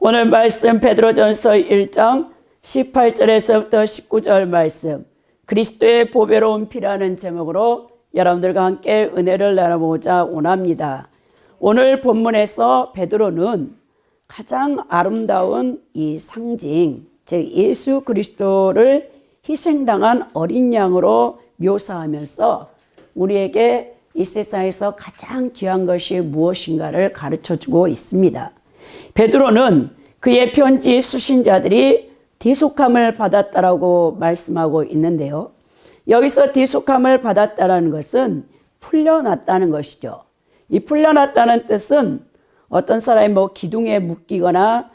오늘 말씀 베드로전서 1장 18절에서부터 19절 말씀, 그리스도의 보배로운 피라는 제목으로 여러분들과 함께 은혜를 나눠보고자 원합니다. 오늘 본문에서 베드로는 가장 아름다운 이 상징, 즉 예수 그리스도를 희생당한 어린 양으로 묘사하면서 우리에게 이 세상에서 가장 귀한 것이 무엇인가를 가르쳐주고 있습니다. 베드로는 그의 편지 수신자들이 대속함을 받았다라고 말씀하고 있는데요. 여기서 대속함을 받았다라는 것은 풀려났다는 것이죠. 이 풀려났다는 뜻은 어떤 사람이 기둥에 묶이거나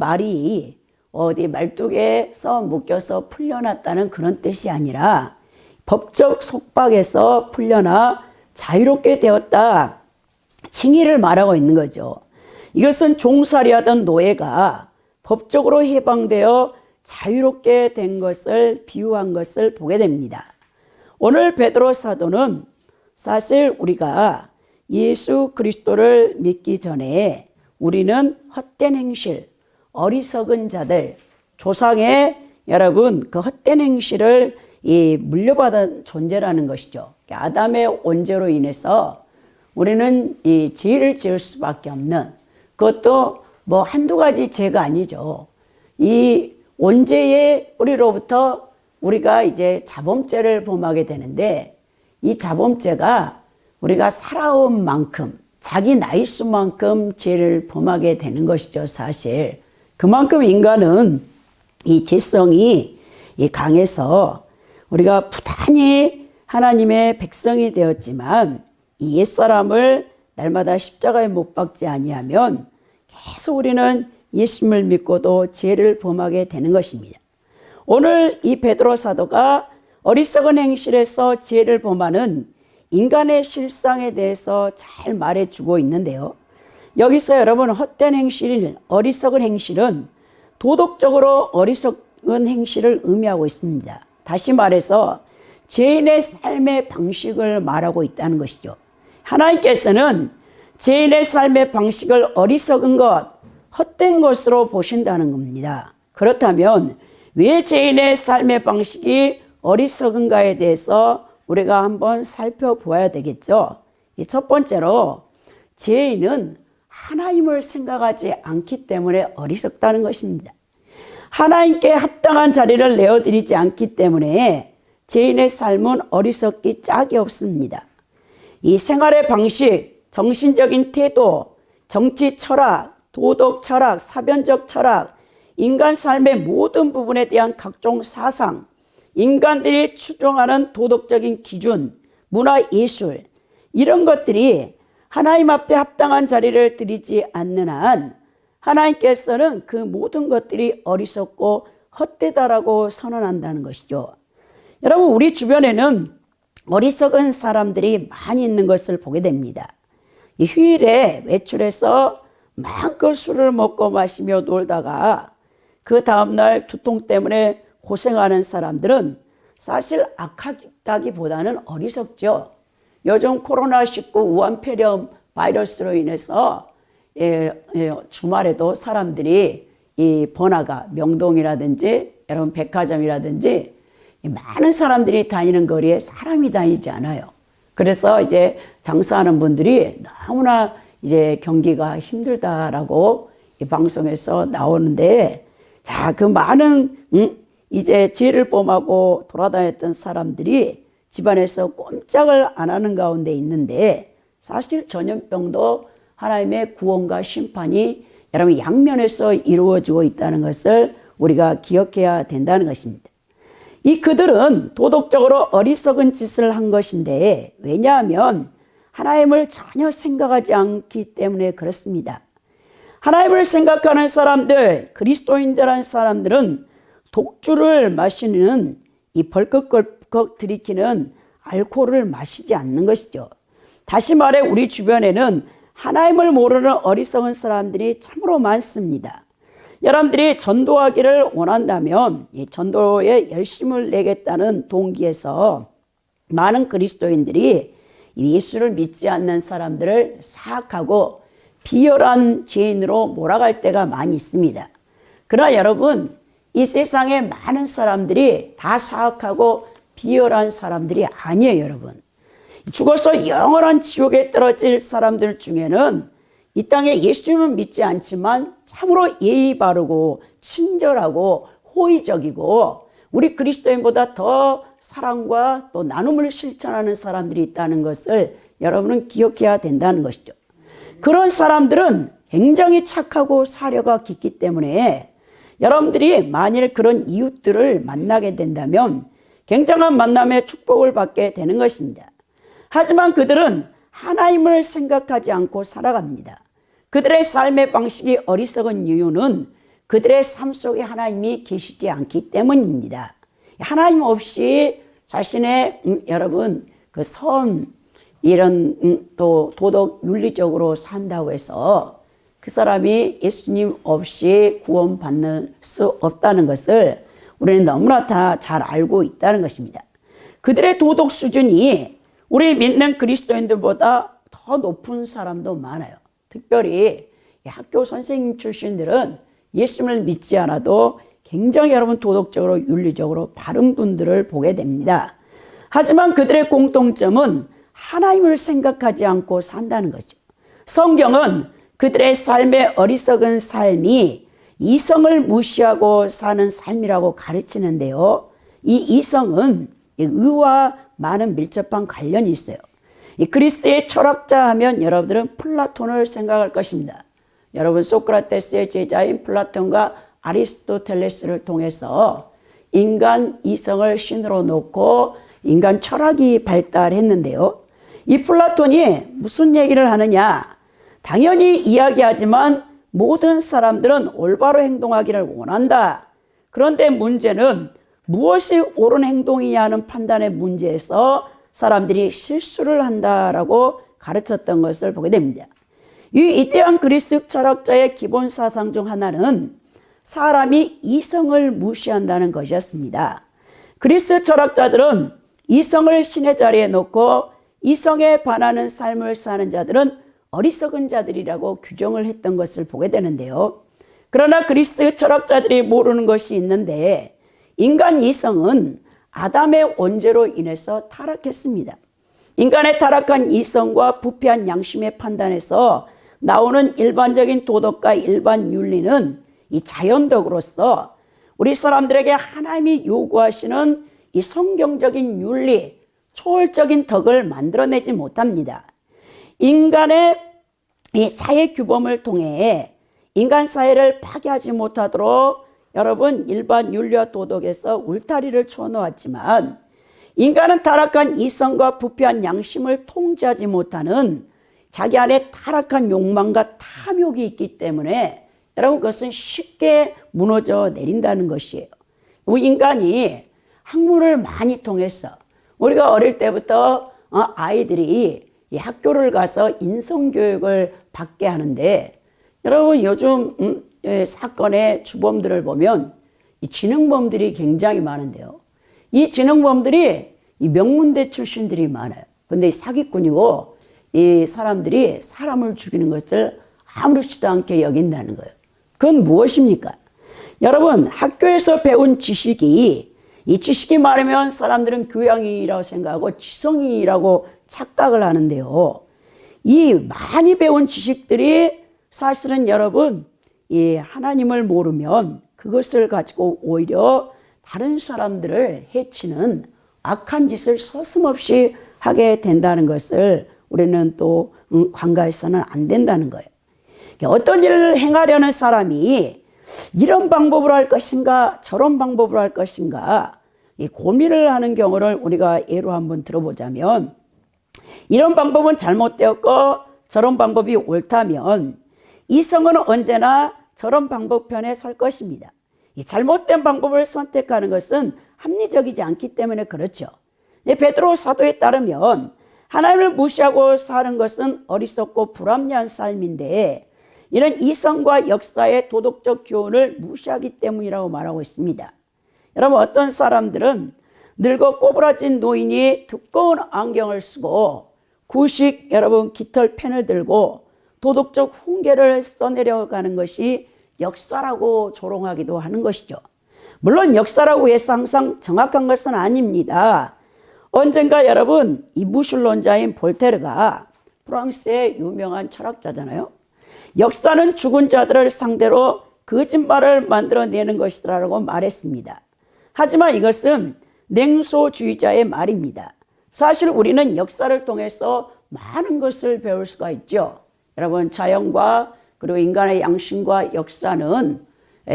말이 어디 말뚝에서 묶여서 풀려났다는 그런 뜻이 아니라 법적 속박에서 풀려나 자유롭게 되었다, 칭의를 말하고 있는 거죠. 이것은 종살이하던 노예가 법적으로 해방되어 자유롭게 된 것을 비유한 것을 보게 됩니다. 오늘 베드로 사도는 사실 우리가 예수 그리스도를 믿기 전에 우리는 헛된 행실, 어리석은 자들, 조상의 여러분 그 헛된 행실을 물려받은 존재라는 것이죠. 아담의 원죄로 인해서 우리는 이 죄를 지을 수밖에 없는, 그것도 한두 가지 죄가 아니죠. 이 원죄의 뿌리로부터 우리가 이제 자범죄를 범하게 되는데, 이 자범죄가 우리가 살아온 만큼 자기 나이 수만큼 죄를 범하게 되는 것이죠. 사실 그만큼 인간은 이 죄성이 강해서 우리가 부단히 하나님의 백성이 되었지만 이 옛사람을 날마다 십자가에 못 박지 아니하면 계속 우리는 예수님을 믿고도 죄를 범하게 되는 것입니다. 오늘 이 베드로 사도가 어리석은 행실에서 죄를 범하는 인간의 실상에 대해서 잘 말해주고 있는데요. 여기서 여러분 헛된 행실, 어리석은 행실은 도덕적으로 어리석은 행실을 의미하고 있습니다. 다시 말해서 죄인의 삶의 방식을 말하고 있다는 것이죠. 하나님께서는 죄인의 삶의 방식을 어리석은 것, 헛된 것으로 보신다는 겁니다. 그렇다면 왜 죄인의 삶의 방식이 어리석은가에 대해서 우리가 한번 살펴보아야 되겠죠. 첫 번째로 죄인은 하나님을 생각하지 않기 때문에 어리석다는 것입니다. 하나님께 합당한 자리를 내어드리지 않기 때문에 죄인의 삶은 어리석기 짝이 없습니다. 이 생활의 방식, 정신적인 태도, 정치 철학, 도덕 철학, 사변적 철학, 인간 삶의 모든 부분에 대한 각종 사상, 인간들이 추종하는 도덕적인 기준, 문화 예술, 이런 것들이 하나님 앞에 합당한 자리를 드리지 않는 한 하나님께서는 그 모든 것들이 어리석고 헛되다라고 선언한다는 것이죠. 여러분, 우리 주변에는 어리석은 사람들이 많이 있는 것을 보게 됩니다. 이 휴일에 외출해서 마음껏 술을 먹고 마시며 놀다가 그 다음날 두통 때문에 고생하는 사람들은 사실 악하다기보다는 어리석죠. 요즘 코로나19 우한 폐렴 바이러스로 인해서 주말에도 사람들이 이 번화가, 명동이라든지 여러분 백화점이라든지 많은 사람들이 다니는 거리에 사람이 다니지 않아요. 그래서 이제 장사하는 분들이 너무나 이제 경기가 힘들다라고 이 방송에서 나오는데, 자, 그 많은 이제 죄를 범하고 돌아다녔던 사람들이 집안에서 꼼짝을 안 하는 가운데 있는데, 사실 전염병도 하나님의 구원과 심판이 여러분 양면에서 이루어지고 있다는 것을 우리가 기억해야 된다는 것입니다. 그들은 도덕적으로 어리석은 짓을 한 것인데, 왜냐하면 하나님을 전혀 생각하지 않기 때문에 그렇습니다. 하나님을 생각하는 사람들, 그리스도인들한 사람들은 독주를 마시는 이 벌컥벌컥 들이키는 알코올을 마시지 않는 것이죠. 다시 말해 우리 주변에는 하나님을 모르는 어리석은 사람들이 참으로 많습니다. 여러분들이 전도하기를 원한다면 이 전도에 열심을 내겠다는 동기에서 많은 그리스도인들이 예수를 믿지 않는 사람들을 사악하고 비열한 죄인으로 몰아갈 때가 많이 있습니다. 그러나 여러분, 이 세상에 많은 사람들이 다 사악하고 비열한 사람들이 아니에요, 여러분. 죽어서 영원한 지옥에 떨어질 사람들 중에는 이 땅에 예수님을 믿지 않지만 참으로 예의 바르고 친절하고 호의적이고 우리 그리스도인보다 더 사랑과 또 나눔을 실천하는 사람들이 있다는 것을 여러분은 기억해야 된다는 것이죠. 그런 사람들은 굉장히 착하고 사려가 깊기 때문에 여러분들이 만일 그런 이웃들을 만나게 된다면 굉장한 만남의 축복을 받게 되는 것입니다. 하지만 그들은 하나님을 생각하지 않고 살아갑니다. 그들의 삶의 방식이 어리석은 이유는 그들의 삶 속에 하나님이 계시지 않기 때문입니다. 하나님 없이 자신의 여러분 그 이런 또 도덕 윤리적으로 산다고 해서 그 사람이 예수님 없이 구원받는 수 없다는 것을 우리는 너무나 다 잘 알고 있다는 것입니다. 그들의 도덕 수준이 우리 믿는 그리스도인들보다 더 높은 사람도 많아요. 특별히 학교 선생님 출신들은 예수님을 믿지 않아도 굉장히 여러분 도덕적으로 윤리적으로 바른 분들을 보게 됩니다. 하지만 그들의 공통점은 하나님을 생각하지 않고 산다는 거죠. 성경은 그들의 삶의 어리석은 삶이 이성을 무시하고 사는 삶이라고 가르치는데요. 이 이성은 의와 많은 밀접한 관련이 있어요. 이 그리스도의 철학자 하면 여러분들은 플라톤을 생각할 것입니다. 여러분 소크라테스의 제자인 플라톤과 아리스토텔레스를 통해서 인간 이성을 신으로 놓고 인간 철학이 발달했는데요. 이 플라톤이 무슨 얘기를 하느냐? 당연히 이야기하지만 모든 사람들은 올바로 행동하기를 원한다. 그런데 문제는 무엇이 옳은 행동이냐는 판단의 문제에서 사람들이 실수를 한다라고 가르쳤던 것을 보게 됩니다. 이 이대한 그리스 철학자의 기본 사상 중 하나는 사람이 이성을 무시한다는 것이었습니다. 그리스 철학자들은 이성을 신의 자리에 놓고 이성에 반하는 삶을 사는 자들은 어리석은 자들이라고 규정을 했던 것을 보게 되는데요. 그러나 그리스 철학자들이 모르는 것이 있는데 인간 이성은 아담의 원죄로 인해서 타락했습니다. 인간의 타락한 이성과 부패한 양심의 판단에서 나오는 일반적인 도덕과 일반 윤리는 이 자연덕으로서 우리 사람들에게 하나님이 요구하시는 이 성경적인 윤리, 초월적인 덕을 만들어내지 못합니다. 인간의 이 사회 규범을 통해 인간 사회를 파괴하지 못하도록 여러분 일반 윤리와 도덕에서 울타리를 쳐놓았지만 인간은 타락한 이성과 부패한 양심을 통제하지 못하는 자기 안에 타락한 욕망과 탐욕이 있기 때문에 여러분 그것은 쉽게 무너져 내린다는 것이에요. 우리 인간이 학문을 많이 통해서 우리가 어릴 때부터 아이들이 이 학교를 가서 인성교육을 받게 하는데 여러분 요즘 사건의 주범들을 보면 이 지능범들이 굉장히 많은데요. 이 지능범들이 이 명문대 출신들이 많아요. 근데 이 사기꾼이고 이 사람들이 사람을 죽이는 것을 아무렇지도 않게 여긴다는 거예요. 그건 무엇입니까? 여러분 학교에서 배운 지식이 이 지식이 많으면 사람들은 교양이라고 생각하고 지성이라고 착각을 하는데요. 이 많이 배운 지식들이 사실은 여러분 이 하나님을 모르면 그것을 가지고 오히려 다른 사람들을 해치는 악한 짓을 서슴없이 하게 된다는 것을 우리는 또 간과해서는 안 된다는 거예요. 어떤 일을 행하려는 사람이 이런 방법으로 할 것인가 저런 방법으로 할 것인가 이 고민을 하는 경우를 우리가 예로 한번 들어보자면 이런 방법은 잘못되었고 저런 방법이 옳다면 이성은 언제나 저런 방법 편에 설 것입니다. 이 잘못된 방법을 선택하는 것은 합리적이지 않기 때문에 그렇죠. 베드로 사도에 따르면 하나님을 무시하고 사는 것은 어리석고 불합리한 삶인데 이런 이성과 역사의 도덕적 교훈을 무시하기 때문이라고 말하고 있습니다. 여러분 어떤 사람들은 늙어 꼬부라진 노인이 두꺼운 안경을 쓰고 구식 여러분 깃털 펜을 들고 도덕적 훈계를 써내려가는 것이 역사라고 조롱하기도 하는 것이죠. 물론 역사라고 해서 항상 정확한 것은 아닙니다. 언젠가 여러분, 이 무신론자인 볼테르가 프랑스의 유명한 철학자잖아요. 역사는 죽은 자들을 상대로 거짓말을 만들어내는 것이라고 말했습니다. 하지만 이것은 냉소주의자의 말입니다. 사실 우리는 역사를 통해서 많은 것을 배울 수가 있죠. 여러분, 자연과 그리고 인간의 양심과 역사는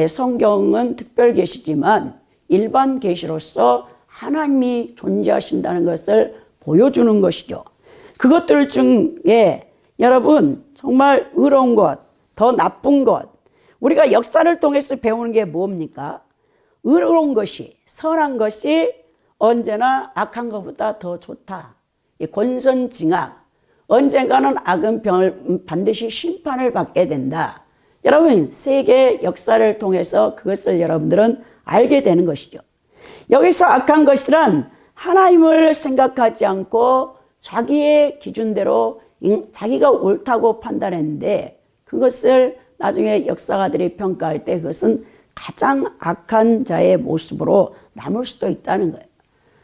성경은 특별 계시지만 일반 계시로서 하나님이 존재하신다는 것을 보여주는 것이죠. 그것들 중에 여러분 정말 의로운 것, 더 나쁜 것, 우리가 역사를 통해서 배우는 게 뭡니까? 의로운 것이, 선한 것이 언제나 악한 것보다 더 좋다. 권선징악, 언젠가는 악은 반드시 심판을 받게 된다. 여러분, 세계 역사를 통해서 그것을 여러분들은 알게 되는 것이죠. 여기서 악한 것이란 하나님을 생각하지 않고 자기의 기준대로 자기가 옳다고 판단했는데 그것을 나중에 역사가들이 평가할 때 그것은 가장 악한 자의 모습으로 남을 수도 있다는 거예요.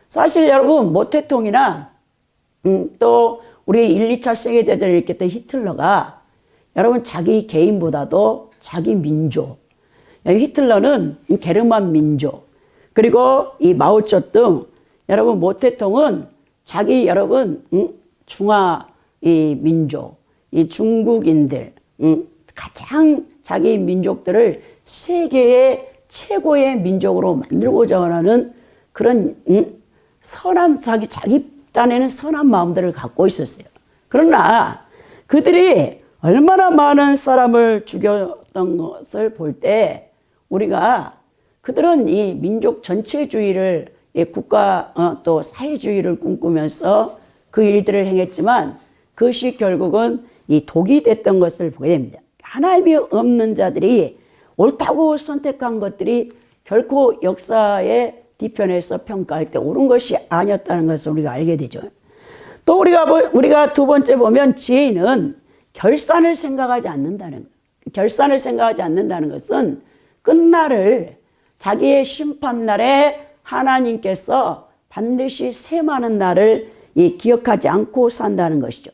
사실 여러분, 모태통이나 또 우리 1, 2차 세계대전을 일으켰던 히틀러가 여러분 자기 개인보다도 자기 민족, 히틀러는 게르만 민족, 그리고 이 마오쩌둥, 여러분 모태통은 자기 여러분 중화 이 민족, 이 중국인들, 가장 자기 민족들을 세계의 최고의 민족으로 만들고자 하는 그런 선한 자기 딴에는 선한 마음들을 갖고 있었어요. 그러나 그들이 얼마나 많은 사람을 죽였던 것을 볼 때 우리가 그들은 이 민족 전체주의를 국가 또 사회주의를 꿈꾸면서 그 일들을 행했지만 그것이 결국은 이 독이 됐던 것을 보게 됩니다. 하나님이 없는 자들이 옳다고 선택한 것들이 결코 역사의 뒤편에서 평가할 때 옳은 것이 아니었다는 것을 우리가 알게 되죠. 또 우리가 두 번째 보면 지혜인은 결산을 생각하지 않는다는 것. 결산을 생각하지 않는다는 것은 끝날을 자기의 심판날에 하나님께서 반드시 셈하는 날을 기억하지 않고 산다는 것이죠.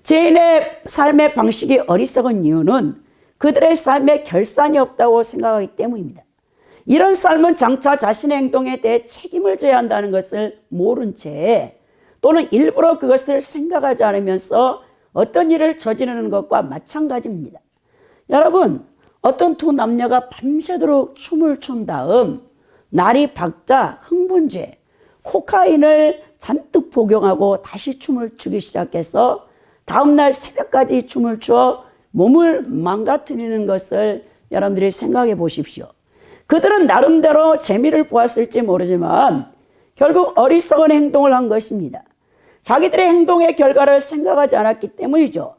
지혜인의 삶의 방식이 어리석은 이유는 그들의 삶에 결산이 없다고 생각하기 때문입니다. 이런 삶은 장차 자신의 행동에 대해 책임을 져야 한다는 것을 모른 채 또는 일부러 그것을 생각하지 않으면서 어떤 일을 저지르는 것과 마찬가지입니다. 여러분, 어떤 두 남녀가 밤새도록 춤을 춘 다음 날이 밝자 흥분죄, 코카인을 잔뜩 복용하고 다시 춤을 추기 시작해서 다음날 새벽까지 춤을 추어 몸을 망가뜨리는 것을 여러분들이 생각해 보십시오. 그들은 나름대로 재미를 보았을지 모르지만 결국 어리석은 행동을 한 것입니다. 자기들의 행동의 결과를 생각하지 않았기 때문이죠.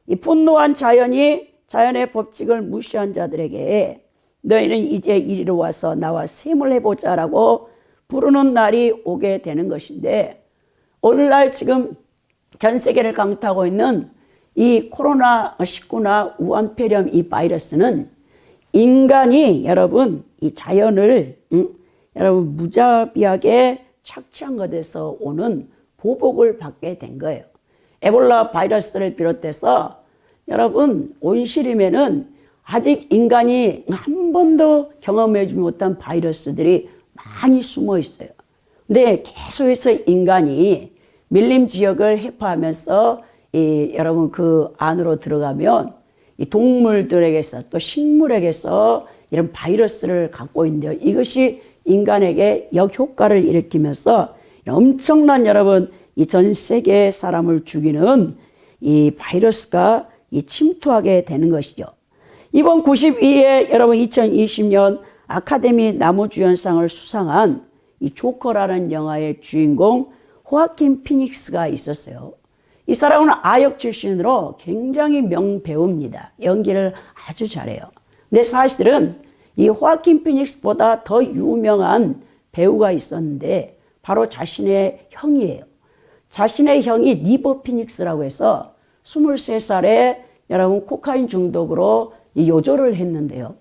이 분노한 자연의 법칙을 무시한 자들에게 너희는 이제 이리로 와서 나와 셈을 해보자라고 부르는 날이 오게 되는 것인데 오늘날 지금 전 세계를 강타하고 있는 이 코로나19나 우한폐렴 이 바이러스는 인간이 여러분 이 자연을 여러분 무자비하게 착취한 것에서 오는 보복을 받게 된 거예요. 에볼라 바이러스를 비롯해서 여러분 온실임에는 아직 인간이 한 번도 경험하지 못한 바이러스들이 많이 숨어 있어요. 근데 계속해서 인간이 밀림 지역을 해파하면서 여러분 그 안으로 들어가면 이 동물들에게서 또 식물에게서 이런 바이러스를 갖고 있는데요. 이것이 인간에게 역효과를 일으키면서 엄청난 여러분 이 전 세계 사람을 죽이는 이 바이러스가 침투하게 되는 것이죠. 이번 92회 여러분 2020년 아카데미 나무주연상을 수상한 이 조커라는 영화의 주인공 호아킨 피닉스가 있었어요. 이 사람은 아역 출신으로 굉장히 명배우입니다. 연기를 아주 잘해요. 근데 사실은 이 호아킨 피닉스보다 더 유명한 배우가 있었는데 바로 자신의 형이에요. 자신의 형이 니버 피닉스라고 해서 23살에 여러분 코카인 중독으로 요절을 했는데요.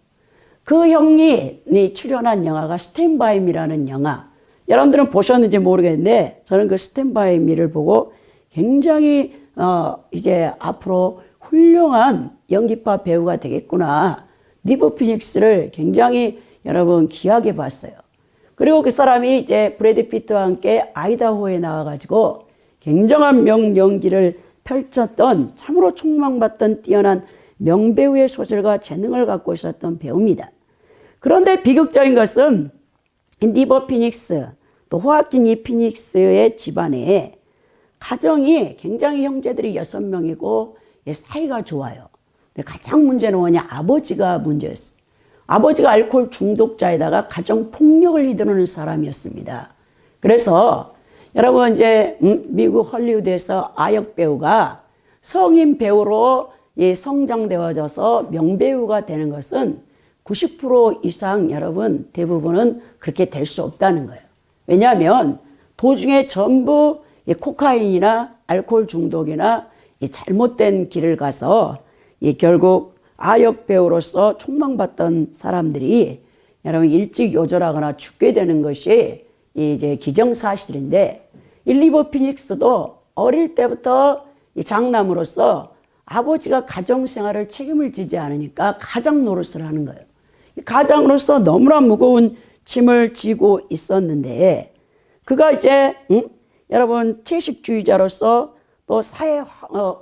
그 형이 출연한 영화가 스탠드 바이 미라는 영화. 여러분들은 보셨는지 모르겠는데 저는 그 스탠드 바이 미를 보고 굉장히 이제 앞으로 훌륭한 연기파 배우가 되겠구나. 리버 피닉스를 굉장히 여러분 귀하게 봤어요. 그리고 그 사람이 이제 브래드 피트와 함께 아이다호에 나와가지고 굉장한 명연기를 펼쳤던 참으로 촉망받던 뛰어난 명배우의 소질과 재능을 갖고 있었던 배우입니다. 그런데 비극적인 것은 리버 피닉스 또 호아킨 이 피닉스의 집안에 가정이 굉장히 형제들이 6명이고 사이가 좋아요. 근데 가장 문제는 뭐냐? 아버지가 문제였어요. 아버지가 알코올 중독자에다가 가정 폭력을 휘두르는 사람이었습니다. 그래서 여러분 이제 미국 헐리우드에서 아역 배우가 성인 배우로 성장되어져서 명배우가 되는 것은 90% 이상 여러분 대부분은 그렇게 될 수 없다는 거예요. 왜냐하면 도중에 전부 코카인이나 알코올 중독이나 잘못된 길을 가서 결국 아역 배우로서 촉망받던 사람들이 여러분 일찍 요절하거나 죽게 되는 것이 이제 기정사실인데 리버 피닉스도 어릴 때부터 장남으로서 아버지가 가정생활을 책임을 지지 않으니까 가장 노릇을 하는 거예요. 가장으로서 너무나 무거운 짐을 지고 있었는데 그가 이제 여러분 채식주의자로서 또 사회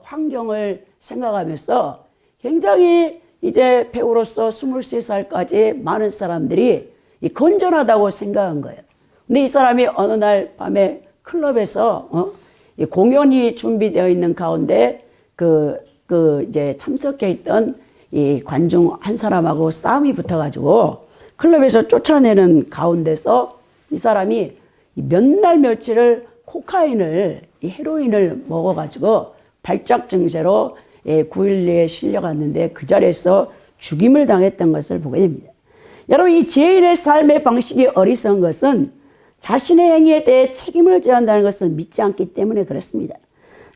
환경을 생각하면서 굉장히 이제 배우로서 23살까지 많은 사람들이 건전하다고 생각한 거예요. 근데 이 사람이 어느 날 밤에 클럽에서 공연이 준비되어 있는 가운데 이제 참석해 있던 이 관중 한 사람하고 싸움이 붙어가지고 클럽에서 쫓아내는 가운데서 이 사람이 몇 날 며칠을 코카인을 헤로인을 먹어가지고 발작 증세로 9.12에 실려갔는데 그 자리에서 죽임을 당했던 것을 보게 됩니다. 여러분 이 죄인의 삶의 방식이 어리석은 것은 자신의 행위에 대해 책임을 져야 한다는 것을 믿지 않기 때문에 그렇습니다.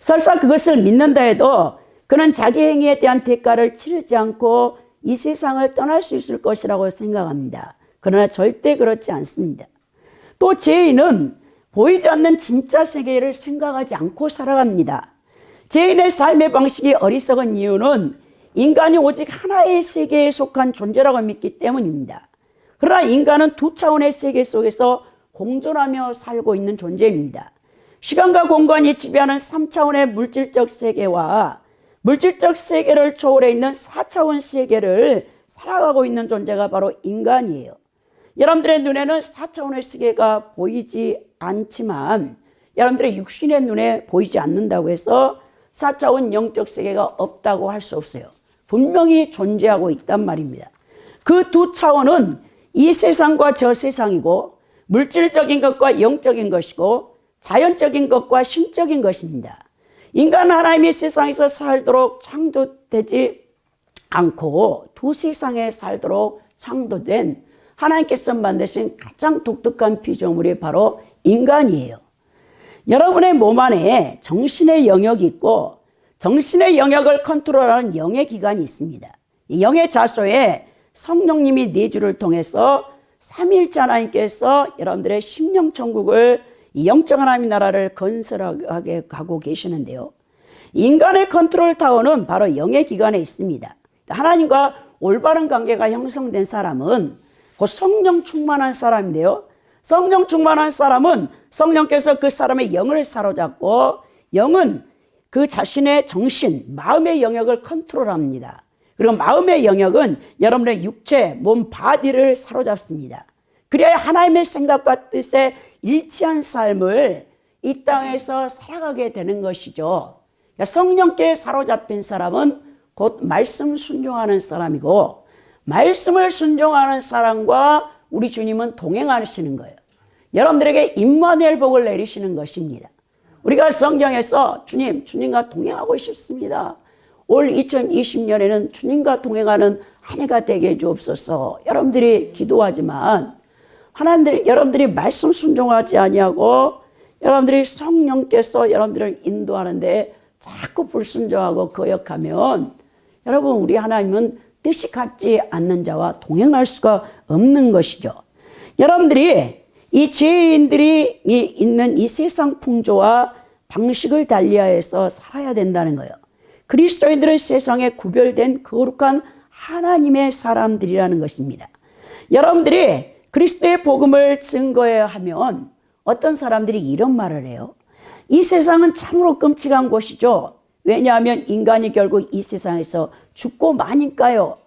설사 그것을 믿는다 해도 그는 자기 행위에 대한 대가를 치르지 않고 이 세상을 떠날 수 있을 것이라고 생각합니다. 그러나 절대 그렇지 않습니다. 또 죄인은 보이지 않는 진짜 세계를 생각하지 않고 살아갑니다. 죄인의 삶의 방식이 어리석은 이유는 인간이 오직 하나의 세계에 속한 존재라고 믿기 때문입니다. 그러나 인간은 두 차원의 세계 속에서 공존하며 살고 있는 존재입니다. 시간과 공간이 지배하는 3차원의 물질적 세계와 물질적 세계를 초월해 있는 4차원 세계를 살아가고 있는 존재가 바로 인간이에요. 여러분들의 눈에는 4차원의 세계가 보이지 않지만 여러분들의 육신의 눈에 보이지 않는다고 해서 4차원 영적 세계가 없다고 할 수 없어요. 분명히 존재하고 있단 말입니다. 그 두 차원은 이 세상과 저 세상이고 물질적인 것과 영적인 것이고 자연적인 것과 신적인 것입니다. 인간은 하나님이 세상에서 살도록 창조되지 않고 두 세상에 살도록 창조된 하나님께서 만드신 가장 독특한 피조물이 바로 인간이에요. 여러분의 몸 안에 정신의 영역이 있고 정신의 영역을 컨트롤하는 영의 기관이 있습니다. 이 영의 자소에 성령님이 내주를 통해서 삼위일체 하나님께서 여러분들의 심령천국을 이 영적 하나님의 나라를 건설하게 가고 계시는데요. 인간의 컨트롤 타워는 바로 영의 기관에 있습니다. 하나님과 올바른 관계가 형성된 사람은 곧 성령 충만한 사람인데요. 성령 충만한 사람은 성령께서 그 사람의 영을 사로잡고 영은 그 자신의 정신, 마음의 영역을 컨트롤합니다. 그리고 마음의 영역은 여러분의 육체, 몸, 바디를 사로잡습니다. 그래야 하나님의 생각과 뜻에 일치한 삶을 이 땅에서 살아가게 되는 것이죠. 성령께 사로잡힌 사람은 곧 말씀 순종하는 사람이고 말씀을 순종하는 사람과 우리 주님은 동행하시는 거예요. 여러분들에게 임마누엘 복을 내리시는 것입니다. 우리가 성경에서 주님과 동행하고 싶습니다. 올 2020년에는 주님과 동행하는 한 해가 되게 해주옵소서. 여러분들이 기도하지만 여러분들이 말씀 순종하지 아니하고 여러분들이 성령께서 여러분들을 인도하는데 자꾸 불순종하고 거역하면 여러분, 우리 하나님은 뜻이 같지 않는 자와 동행할 수가 없는 것이죠. 여러분들이 이 죄인들이 있는 이 세상 풍조와 방식을 달리하여서 살아야 된다는 거예요. 그리스도인들은 세상에 구별된 거룩한 하나님의 사람들이라는 것입니다. 여러분들이 그리스도의 복음을 증거해야 하면 어떤 사람들이 이런 말을 해요. 이 세상은 참으로 끔찍한 곳이죠. 왜냐하면 인간이 결국 이 세상에서 죽고 마니까요.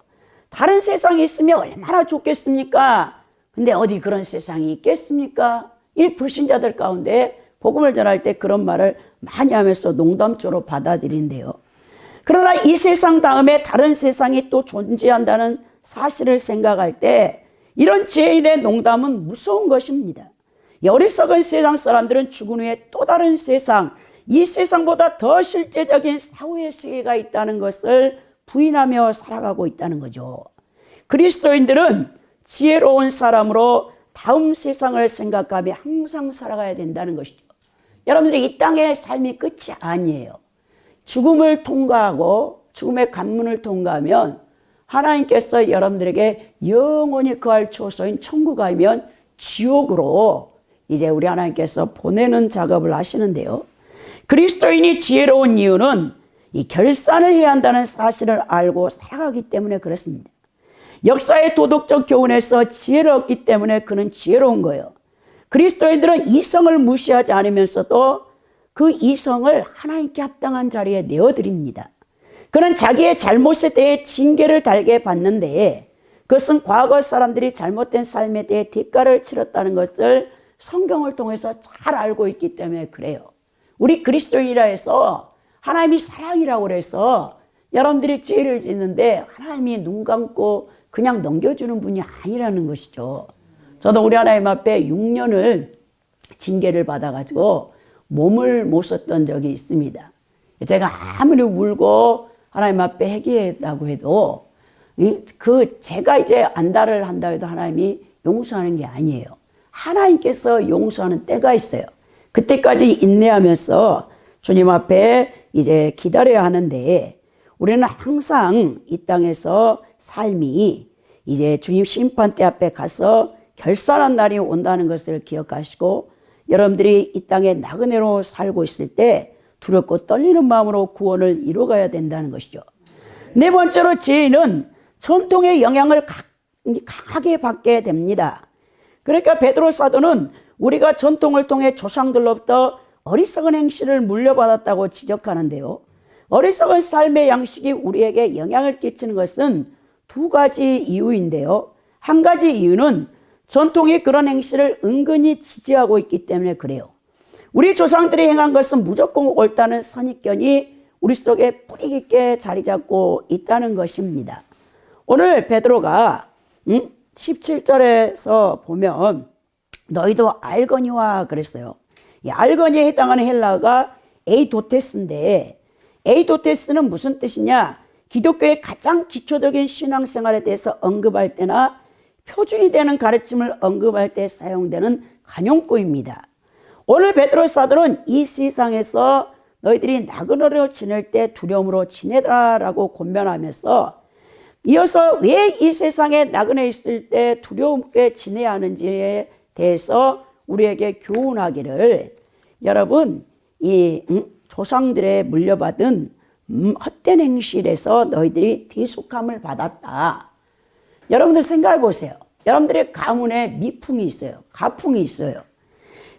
다른 세상에 있으면 얼마나 좋겠습니까? 근데 어디 그런 세상이 있겠습니까? 이 불신자들 가운데 복음을 전할 때 그런 말을 많이 하면서 농담조로 받아들인대요. 그러나 이 세상 다음에 다른 세상이 또 존재한다는 사실을 생각할 때 이런 죄인의 농담은 무서운 것입니다. 이 어리석은 세상 사람들은 죽은 후에 또 다른 세상, 이 세상보다 더 실제적인 사후의 세계가 있다는 것을 부인하며 살아가고 있다는 거죠. 그리스도인들은 지혜로운 사람으로 다음 세상을 생각하며 항상 살아가야 된다는 것이죠. 여러분들이 이 땅의 삶이 끝이 아니에요. 죽음을 통과하고 죽음의 관문을 통과하면 하나님께서 여러분들에게 영원히 거할 초소인 천국 아니면 지옥으로 이제 우리 하나님께서 보내는 작업을 하시는데요. 그리스도인이 지혜로운 이유는 이 결산을 해야 한다는 사실을 알고 살아가기 때문에 그렇습니다. 역사의 도덕적 교훈에서 지혜를 얻기 때문에 그는 지혜로운 거예요. 그리스도인들은 이성을 무시하지 않으면서도 그 이성을 하나님께 합당한 자리에 내어드립니다. 그는 자기의 잘못에 대해 징계를 달게 받는데 그것은 과거 사람들이 잘못된 삶에 대해 대가를 치렀다는 것을 성경을 통해서 잘 알고 있기 때문에 그래요. 우리 그리스도인이라 해서 하나님이 사랑이라고 그래서 여러분들이 죄를 짓는데 하나님이 눈 감고 그냥 넘겨주는 분이 아니라는 것이죠. 저도 우리 하나님 앞에 6년을 징계를 받아가지고 몸을 못 썼던 적이 있습니다. 제가 아무리 울고 하나님 앞에 회개했다고 해도 제가 이제 안달을 한다 해도 하나님이 용서하는 게 아니에요. 하나님께서 용서하는 때가 있어요. 그때까지 인내하면서 주님 앞에 이제 기다려야 하는데 우리는 항상 이 땅에서 삶이 이제 주님 심판대 앞에 가서 결산한 날이 온다는 것을 기억하시고 여러분들이 이 땅에 나그네로 살고 있을 때 두렵고 떨리는 마음으로 구원을 이루어가야 된다는 것이죠. 네 번째로 죄인은 전통의 영향을 강하게 받게 됩니다. 그러니까 베드로 사도는 우리가 전통을 통해 조상들로부터 어리석은 행실을 물려받았다고 지적하는데요. 어리석은 삶의 양식이 우리에게 영향을 끼치는 것은 두 가지 이유인데요. 한 가지 이유는 전통이 그런 행실을 은근히 지지하고 있기 때문에 그래요. 우리 조상들이 행한 것은 무조건 옳다는 선입견이 우리 속에 뿌리 깊게 자리 잡고 있다는 것입니다. 오늘 베드로가 17절에서 보면 너희도 알거니와 그랬어요. 이 알거니에 해당하는 헬라어가 에이도테스인데 에이도테스는 무슨 뜻이냐? 기독교의 가장 기초적인 신앙생활에 대해서 언급할 때나 표준이 되는 가르침을 언급할 때 사용되는 관용구입니다. 오늘 베드로 사도는 이 세상에서 너희들이 나그네로 지낼 때 두려움으로 지내라라고 권면하면서 이어서 왜 이 세상에 나그네 있을 때 두려움게 지내야 하는지에 대해서 우리에게 교훈하기를 여러분 이 조상들의 물려받은 헛된 행실에서 너희들이 대속함을 받았다. 여러분들 생각해 보세요. 여러분들의 가문에 미풍이 있어요. 가풍이 있어요.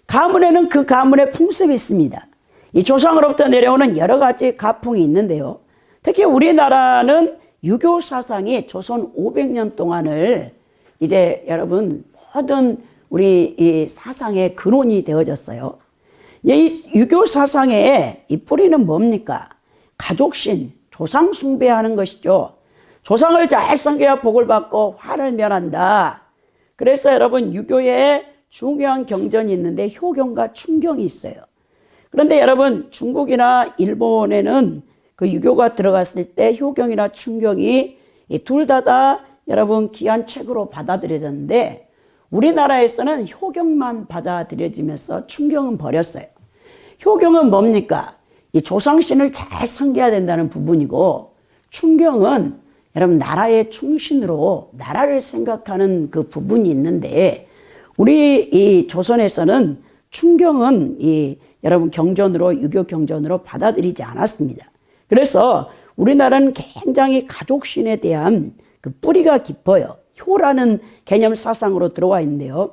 가문에는 그 가문의 풍습이 있습니다. 이 조상으로부터 내려오는 여러 가지 가풍이 있는데요. 특히 우리나라는 유교 사상이 조선 500년 동안을 이제 여러분 모든 우리 이 사상의 근원이 되어졌어요. 이 유교 사상의 이 뿌리는 뭡니까? 가족신, 조상 숭배하는 것이죠. 조상을 잘 섬겨야 복을 받고 화를 면한다. 그래서 여러분 유교에 중요한 경전이 있는데 효경과 춘경이 있어요. 그런데 여러분 중국이나 일본에는 그 유교가 들어갔을 때 효경이나 춘경이 둘 다 여러분 귀한 책으로 받아들여졌는데 우리나라에서는 효경만 받아들여지면서 춘경은 버렸어요. 효경은 뭡니까? 이 조상신을 잘 섬겨야 된다는 부분이고 충경은 여러분 나라의 충신으로 나라를 생각하는 그 부분이 있는데 우리 이 조선에서는 충경은 여러분 경전으로 유교 경전으로 받아들이지 않았습니다. 그래서 우리나라는 굉장히 가족신에 대한 그 뿌리가 깊어요. 효라는 개념 사상으로 들어와 있는데요.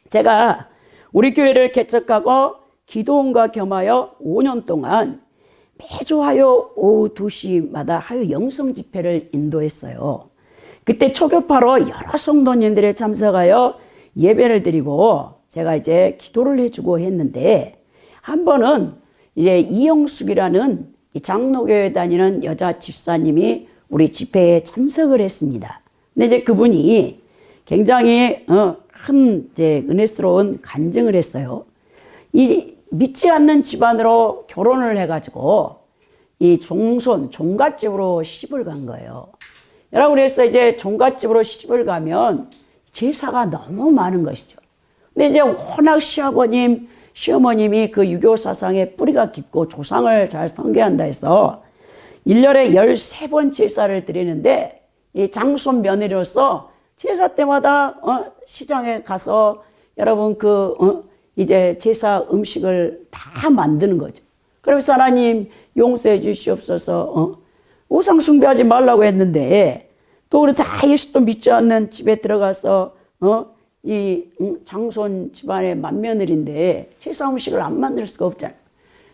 제가 우리 교회를 개척하고 기도원과 겸하여 5년 동안 매주 화요 오후 2시마다 화요 영성 집회를 인도했어요. 그때 초교파로 여러 성도님들이 참석하여 예배를 드리고 제가 이제 기도를 해주고 했는데 한 번은 이제 이영숙이라는 장로교회 다니는 여자 집사님이 우리 집회에 참석을 했습니다. 근데 이제 그분이 굉장히 큰 이제 은혜스러운 간증을 했어요. 이 믿지 않는 집안으로 결혼을 해가지고 이 종갓집으로 시집을 간 거예요. 여러분 그래서 이제 종갓집으로 시집을 가면 제사가 너무 많은 것이죠. 근데 이제 워낙 시아버님, 시어머님이 그 유교 사상에 뿌리가 깊고 조상을 잘 섬겨한다 해서 1년에 13번 제사를 드리는데 이 장손 며느리로서 제사 때마다 시장에 가서 여러분 이제 제사 음식을 다 만드는 거죠. 그러면서 하나님 용서해 주시옵소서. 우상 숭배하지 말라고 했는데 또 우리 다 예수도 믿지 않는 집에 들어가서 이 장손 집안의 맏며느리인데 제사 음식을 안 만들 수가 없잖아요.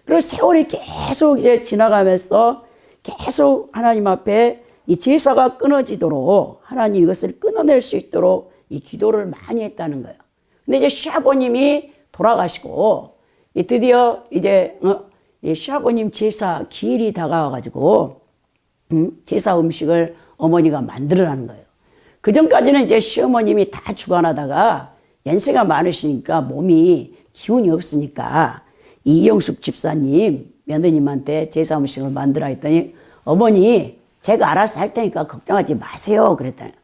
그리고 세월이 계속 이제 지나가면서 계속 하나님 앞에 이 제사가 끊어지도록 하나님 이것을 끊어낼 수 있도록 이 기도를 많이 했다는 거예요. 근데 이제 시아버님이 돌아가시고 드디어 이제 시아버님 제사 기일이 다가와가지고 제사 음식을 어머니가 만들으라는 거예요. 그 전까지는 이제 시어머님이 다 주관하다가 연세가 많으시니까 몸이 기운이 없으니까 이영숙 집사님 며느님한테 제사 음식을 만들라 했더니 어머니 제가 알아서 할 테니까 걱정하지 마세요 그랬다는 거예요.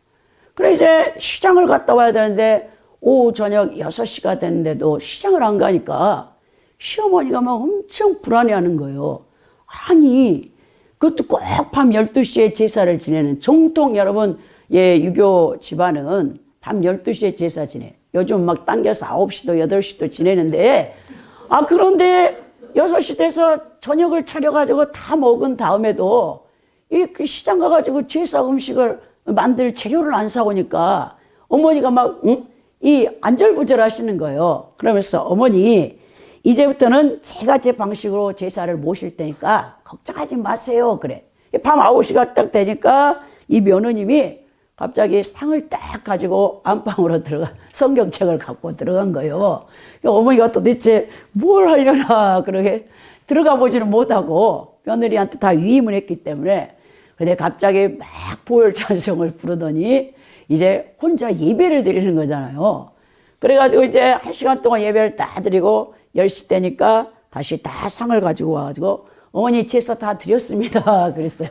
그래 이제 시장을 갔다 와야 되는데 오후 저녁 6시가 됐는데도 시장을 안 가니까 시어머니가 막 엄청 불안해하는 거예요. 아니 그것도 꼭 밤 12시에 제사를 지내는 정통 여러분 유교 집안은 밤 12시에 제사 지내. 요즘 막 당겨서 9시도 8시도 지내는데 그런데 6시 돼서 저녁을 차려가지고 다 먹은 다음에도 그 시장 가가지고 제사 음식을 만들 재료를 안 사오니까 어머니가 막 안절부절 하시는 거예요. 그러면서 어머니 이제부터는 제가 제 방식으로 제사를 모실 테니까 걱정하지 마세요 그래. 밤 9시가 딱 되니까 이 며느님이 갑자기 상을 딱 가지고 안방으로 성경책을 갖고 들어간 거예요. 어머니가 도대체 뭘 하려나 그러게 들어가 보지는 못하고 며느리한테 다 위임을 했기 때문에 근데 갑자기 막 보혈 찬송을 부르더니 이제 혼자 예배를 드리는 거잖아요. 그래가지고 이제 1시간 동안 예배를 다 드리고 10시 되니까 다시 다 상을 가지고 와가지고 어머니 제사 다 드렸습니다 그랬어요.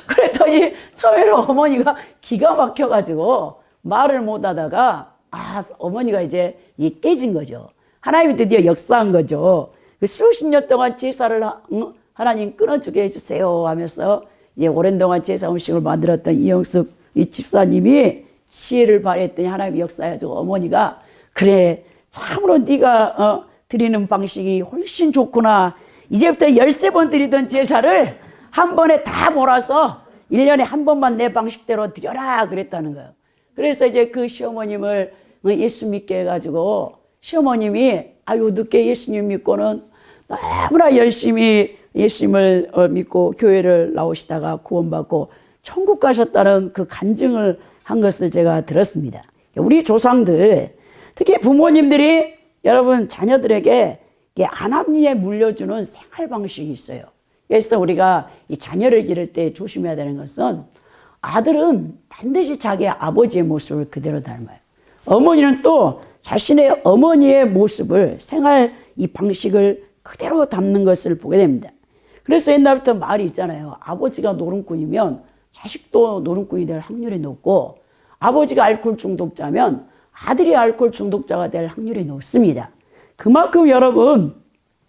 그랬더니 처음에는 어머니가 기가 막혀가지고 말을 못하다가 어머니가 이제 깨진 거죠. 하나님이 드디어 역사한 거죠. 수십 년 동안 제사를 하나님 끊어주게 해주세요 하면서 오랜 동안 제사 음식을 만들었던 이영숙 이 집사님이 지혜를 발휘했더니 하나님이 역사해가지고 어머니가 그래 참으로 네가 드리는 방식이 훨씬 좋구나. 이제부터 13번 드리던 제사를 한 번에 다 몰아서 1년에 한 번만 내 방식대로 드려라 그랬다는 거예요. 그래서 이제 그 시어머님을 예수 믿게 해가지고 시어머님이 늦게 예수님 믿고는 너무나 열심히 예수님을 믿고 교회를 나오시다가 구원받고 천국 가셨다는 그 간증을 한 것을 제가 들었습니다. 우리 조상들 특히 부모님들이 여러분 자녀들에게 안합리에 물려주는 생활 방식이 있어요. 그래서 우리가 이 자녀를 기를 때 조심해야 되는 것은 아들은 반드시 자기 아버지의 모습을 그대로 닮아요. 어머니는 또 자신의 어머니의 모습을 생활 이 방식을 그대로 담는 것을 보게 됩니다. 그래서 옛날부터 말이 있잖아요. 아버지가 노름꾼이면 자식도 노름꾼이 될 확률이 높고 아버지가 알코올 중독자면 아들이 알코올 중독자가 될 확률이 높습니다. 그만큼 여러분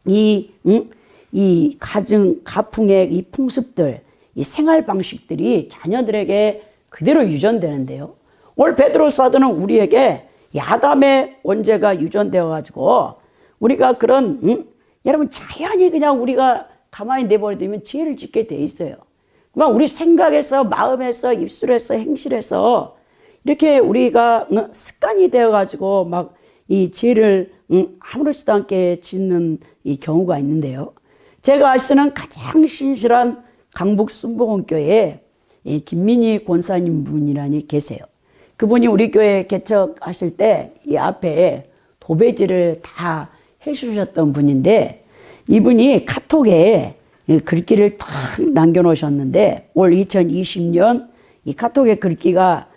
이 가풍의 이 풍습들 이 생활 방식들이 자녀들에게 그대로 유전되는데요. 오늘 베드로 사도는 우리에게 이 아담의 원죄가 유전되어 가지고 우리가 그런 여러분 자연히 그냥 우리가 가만히 내버려두면 죄를 짓게 돼 있어요. 그만 우리 생각에서 마음에서 입술에서 행실에서 이렇게 우리가 습관이 되어 가지고 막 이 죄를 아무렇지도 않게 짓는 이 경우가 있는데요. 제가 아시는 가장 신실한 강북 순복음교회에 김민희 권사님 분이라니 계세요. 그분이 우리 교회 개척하실 때 이 앞에 도배지를 다 해주셨던 분인데 이분이 카톡에 글귀를 딱 남겨놓으셨는데 올 2020년 이 카톡의 글귀가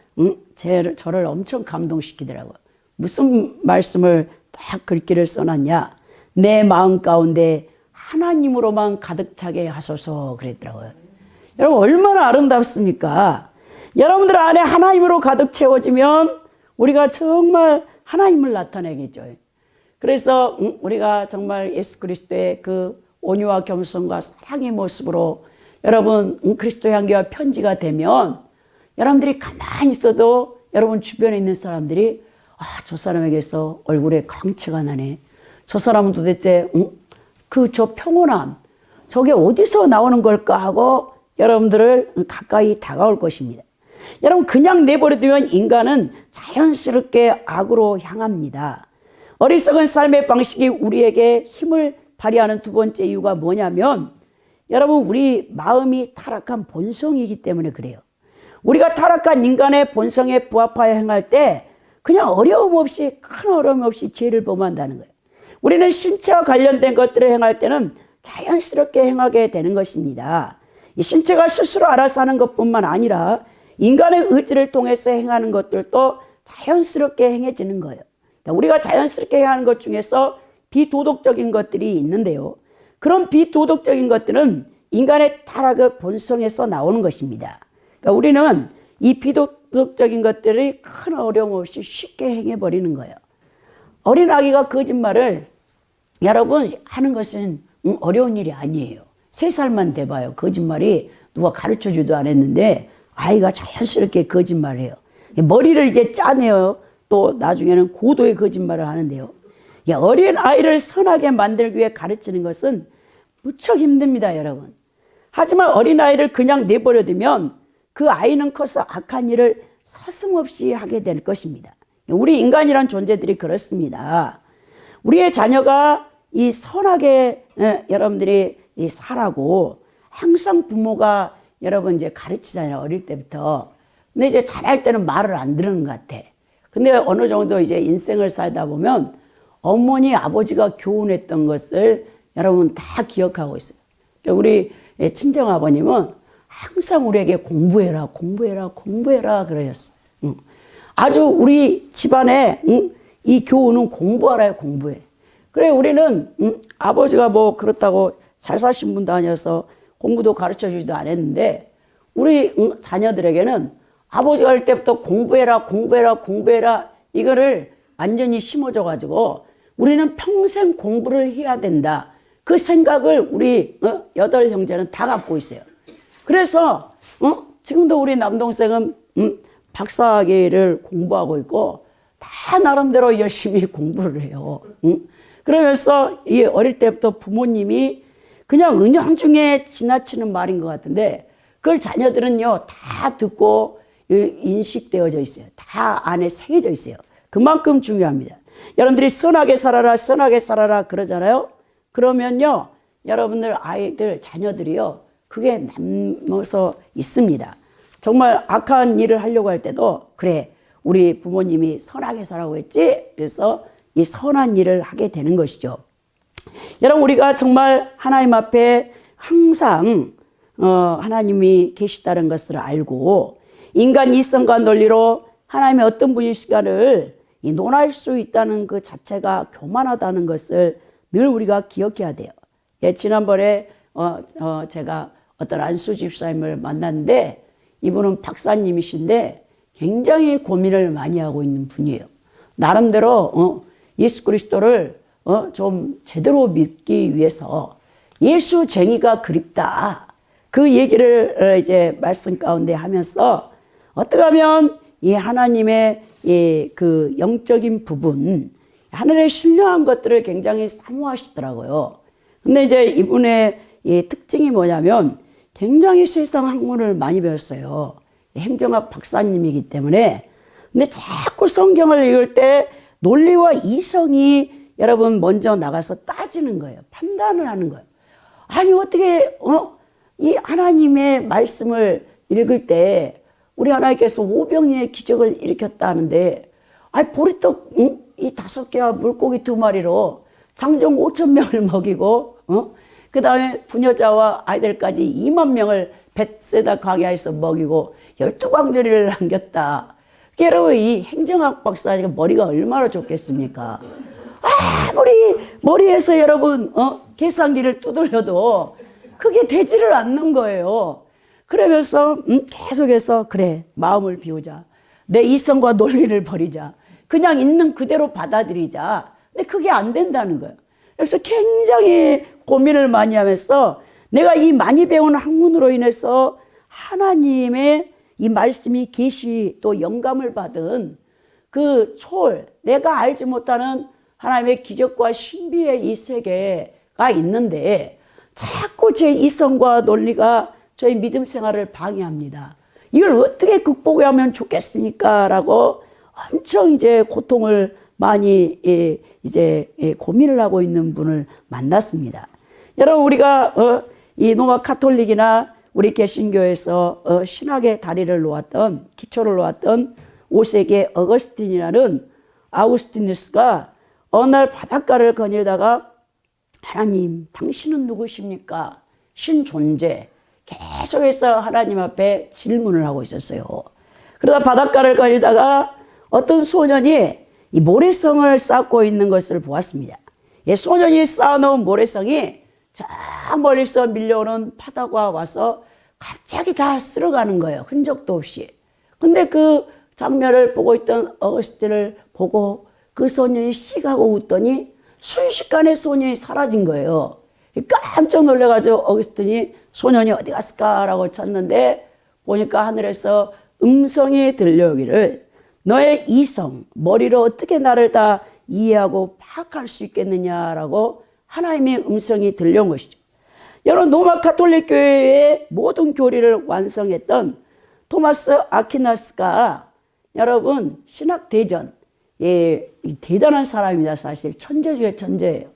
저를 엄청 감동시키더라고요. 무슨 말씀을 딱 글귀를 써놨냐. 내 마음 가운데 하나님으로만 가득 차게 하소서 그랬더라고요. 여러분 얼마나 아름답습니까? 여러분들 안에 하나님으로 가득 채워지면 우리가 정말 하나님을 나타내겠죠. 그래서 우리가 정말 예수 그리스도의 그 온유와 겸손과 사랑의 모습으로 여러분 그리스도 향기와 편지가 되면 여러분들이 가만히 있어도 여러분 주변에 있는 사람들이 저 사람에게서 얼굴에 광채가 나네. 저 사람은 도대체 저 평온함 저게 어디서 나오는 걸까 하고 여러분들을 가까이 다가올 것입니다. 여러분 그냥 내버려두면 인간은 자연스럽게 악으로 향합니다. 어리석은 삶의 방식이 우리에게 힘을 발휘하는 두 번째 이유가 뭐냐면 여러분 우리 마음이 타락한 본성이기 때문에 그래요. 우리가 타락한 인간의 본성에 부합하여 행할 때 그냥 어려움 없이 큰 어려움 없이 죄를 범한다는 거예요. 우리는 신체와 관련된 것들을 행할 때는 자연스럽게 행하게 되는 것입니다. 이 신체가 스스로 알아서 하는 것뿐만 아니라 인간의 의지를 통해서 행하는 것들도 자연스럽게 행해지는 거예요. 우리가 자연스럽게 행하는 것 중에서 비도덕적인 것들이 있는데요. 그런 비도덕적인 것들은 인간의 타락의 본성에서 나오는 것입니다. 그러니까 우리는 이 비도덕적인 것들을 큰 어려움 없이 쉽게 행해버리는 거예요. 어린아기가 거짓말을 여러분 하는 것은 어려운 일이 아니에요. 3살만 돼봐요. 거짓말이 누가 가르쳐주도 안 했는데 아이가 자연스럽게 거짓말을 해요. 머리를 이제 짜내요. 또 나중에는 고도의 거짓말을 하는데요. 어린 아이를 선하게 만들기 위해 가르치는 것은 무척 힘듭니다, 여러분. 하지만 어린 아이를 그냥 내버려두면 그 아이는 커서 악한 일을 서슴없이 하게 될 것입니다. 우리 인간이란 존재들이 그렇습니다. 우리의 자녀가 이 선하게 여러분들이 살라고 항상 부모가 여러분 이제 가르치잖아요, 어릴 때부터. 근데 이제 자랄 때는 말을 안 들은 것 같아. 근데 어느 정도 이제 인생을 살다 보면 어머니, 아버지가 교훈했던 것을 여러분 다 기억하고 있어요. 우리 친정아버님은 항상 우리에게 공부해라, 공부해라, 공부해라 그러셨어요. 아주 우리 집안에 이 교훈은 공부하라요, 공부해. 그래 우리는 아버지가 뭐 그렇다고 잘 사신 분도 아니어서 공부도 가르쳐주지도 않았는데 우리 자녀들에게는 아버지가 할 때부터 공부해라, 공부해라, 공부해라 이거를 완전히 심어줘가지고 우리는 평생 공부를 해야 된다. 그 생각을 우리 8 형제는 다 갖고 있어요. 그래서 지금도 우리 남동생은 박사학위를 공부하고 있고 다 나름대로 열심히 공부를 해요. 그러면서 이 어릴 때부터 부모님이 그냥 은연중에 지나치는 말인 것 같은데 그걸 자녀들은요 다 듣고 인식되어져 있어요. 다 안에 새겨져 있어요. 그만큼 중요합니다. 여러분들이 선하게 살아라, 선하게 살아라 그러잖아요. 그러면요 여러분들 아이들 자녀들이요 그게 남아서 있습니다. 정말 악한 일을 하려고 할 때도 그래 우리 부모님이 선하게 살라고 했지. 그래서 이 선한 일을 하게 되는 것이죠. 여러분 우리가 정말 하나님 앞에 항상 하나님이 계시다는 것을 알고 인간 이성과 논리로 하나님의 어떤 분이시가를 논할 수 있다는 그 자체가 교만하다는 것을 늘 우리가 기억해야 돼요. 지난번에 제가 어떤 안수 집사님을 만났는데 이분은 박사님이신데 굉장히 고민을 많이 하고 있는 분이에요. 나름대로 예수 그리스도를 좀 제대로 믿기 위해서 예수쟁이가 그립다. 그 얘기를 이제 말씀 가운데 하면서 어떻게 하면 이 하나님의 그 영적인 부분, 하늘에 신령한 것들을 굉장히 사모하시더라고요. 근데 이제 이분의 이 특징이 뭐냐면 굉장히 세상 학문을 많이 배웠어요. 행정학 박사님이기 때문에. 근데 자꾸 성경을 읽을 때 논리와 이성이 여러분 먼저 나가서 따지는 거예요. 판단을 하는 거예요. 아니 어떻게 이 하나님의 말씀을 읽을 때 우리 하나님께서 오병이의 기적을 일으켰다 하는데 아니 보리떡 이 5개와 물고기 2마리로 장정 5,000명을 먹이고 그 다음에 부녀자와 아이들까지 2만 명을 벳세다 광야에서 먹이고 12광저리를 남겼다. 여러분 이 행정학 박사니까 머리가 얼마나 좋겠습니까? 아무리 머리에서 여러분 계산기를 두들려도 그게 되지를 않는 거예요. 그러면서 계속해서 그래 마음을 비우자. 내 이성과 논리를 버리자. 그냥 있는 그대로 받아들이자. 근데 그게 안 된다는 거예요. 그래서 굉장히 고민을 많이 하면서 내가 이 많이 배운 학문으로 인해서 하나님의 이 말씀이 계시 또 영감을 받은 그 초월, 내가 알지 못하는 하나님의 기적과 신비의 이 세계가 있는데 자꾸 제 이성과 논리가 저의 믿음 생활을 방해합니다. 이걸 어떻게 극복하면 좋겠습니까? 라고 엄청 이제 고통을 많이 이제 고민을 하고 있는 분을 만났습니다. 여러분 우리가 이 로마 카톨릭이나 우리 개신교에서 신학의 다리를 놓았던 기초를 놓았던 5세기의 어거스틴이라는 아우구스티누스가 어느 날 바닷가를 거닐다가 하나님 당신은 누구십니까? 신존재 계속해서 하나님 앞에 질문을 하고 있었어요. 그러다 바닷가를 거닐다가 어떤 소년이 이 모래성을 쌓고 있는 것을 보았습니다. 이 소년이 쌓아놓은 모래성이 저 멀리서 밀려오는 파도가 와서 갑자기 다 쓸어가는 거예요. 흔적도 없이. 근데 그 장면을 보고 있던 어거스틴을 보고 그 소년이 씩하고 웃더니 순식간에 소년이 사라진 거예요. 깜짝 놀라가지고 어거스틴이 소년이 어디 갔을까라고 찾는데 보니까 하늘에서 음성이 들려오기를 너의 이성, 머리로 어떻게 나를 다 이해하고 파악할 수 있겠느냐라고 하나님의 음성이 들려온 것이죠. 여러분 로마 가톨릭 교회의 모든 교리를 완성했던 토마스 아퀴나스가 여러분 신학 대전 대단한 사람입니다. 사실 천재 중에 천재예요.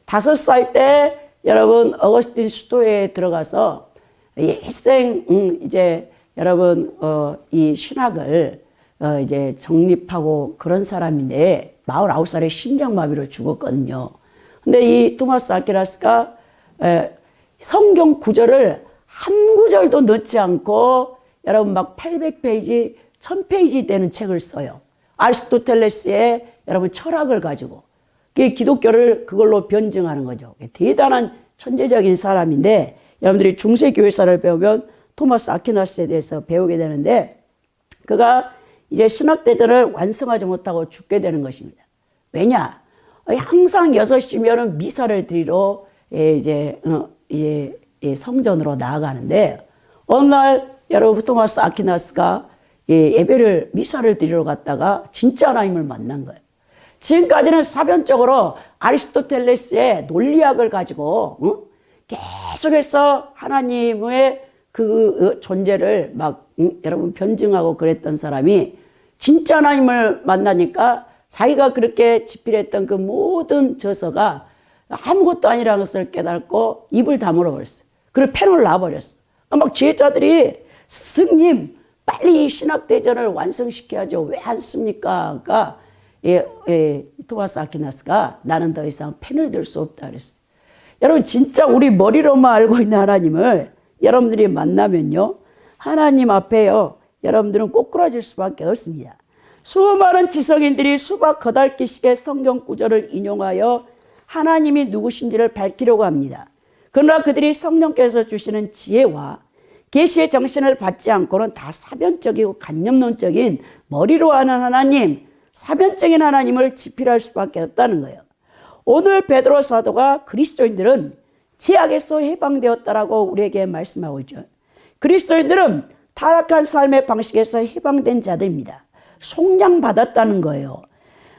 5살 때 여러분 어거스틴 수도에 들어가서 일생 이제 여러분 이 신학을 이제 정립하고 그런 사람인데 49살에 심장마비로 죽었거든요. 근데 이 토마스 아퀴나스가 성경 구절을 한 구절도 넣지 않고 여러분 막 800페이지, 1000페이지 되는 책을 써요. 아리스토텔레스의 여러분 철학을 가지고 기독교를 그걸로 변증하는 거죠. 대단한 천재적인 사람인데 여러분들이 중세교회사를 배우면 토마스 아퀴나스에 대해서 배우게 되는데 그가 이제 신학대전을 완성하지 못하고 죽게 되는 것입니다. 왜냐? 항상 6시면은 미사를 드리러 이제 성전으로 나아가는데 어느 날 여러분 토마스 아퀴나스가 예배를 미사를 드리러 갔다가 진짜 하나님을 만난 거예요. 지금까지는 사변적으로 아리스토텔레스의 논리학을 가지고 계속해서 하나님의 그 존재를 막 여러분 변증하고 그랬던 사람이 진짜 하나님을 만나니까 자기가 그렇게 집필했던 그 모든 저서가 아무것도 아니라는 것을 깨닫고 입을 다물어 버렸어요. 그리고 펜을 놔버렸어요. 막 지혜자들이 스승님 빨리 이 신학대전을 완성시켜야죠. 왜 안 씁니까? 그러니까 토마스 아퀴나스가 나는 더 이상 펜을 들 수 없다 그랬어요. 여러분 진짜 우리 머리로만 알고 있는 하나님을 여러분들이 만나면요. 하나님 앞에요. 여러분들은 꼬꾸라질 수밖에 없습니다. 수많은 지성인들이 수박 거달기식의 성경 구절을 인용하여 하나님이 누구신지를 밝히려고 합니다. 그러나 그들이 성령께서 주시는 지혜와 계시의 정신을 받지 않고는 다 사변적이고 관념론적인 머리로 하는 하나님, 사변적인 하나님을 지필할 수밖에 없다는 거예요. 오늘 베드로 사도가 그리스도인들은 죄악에서 해방되었다라고 우리에게 말씀하고 있죠. 그리스도인들은 타락한 삶의 방식에서 해방된 자들입니다. 속량받았다는 거예요.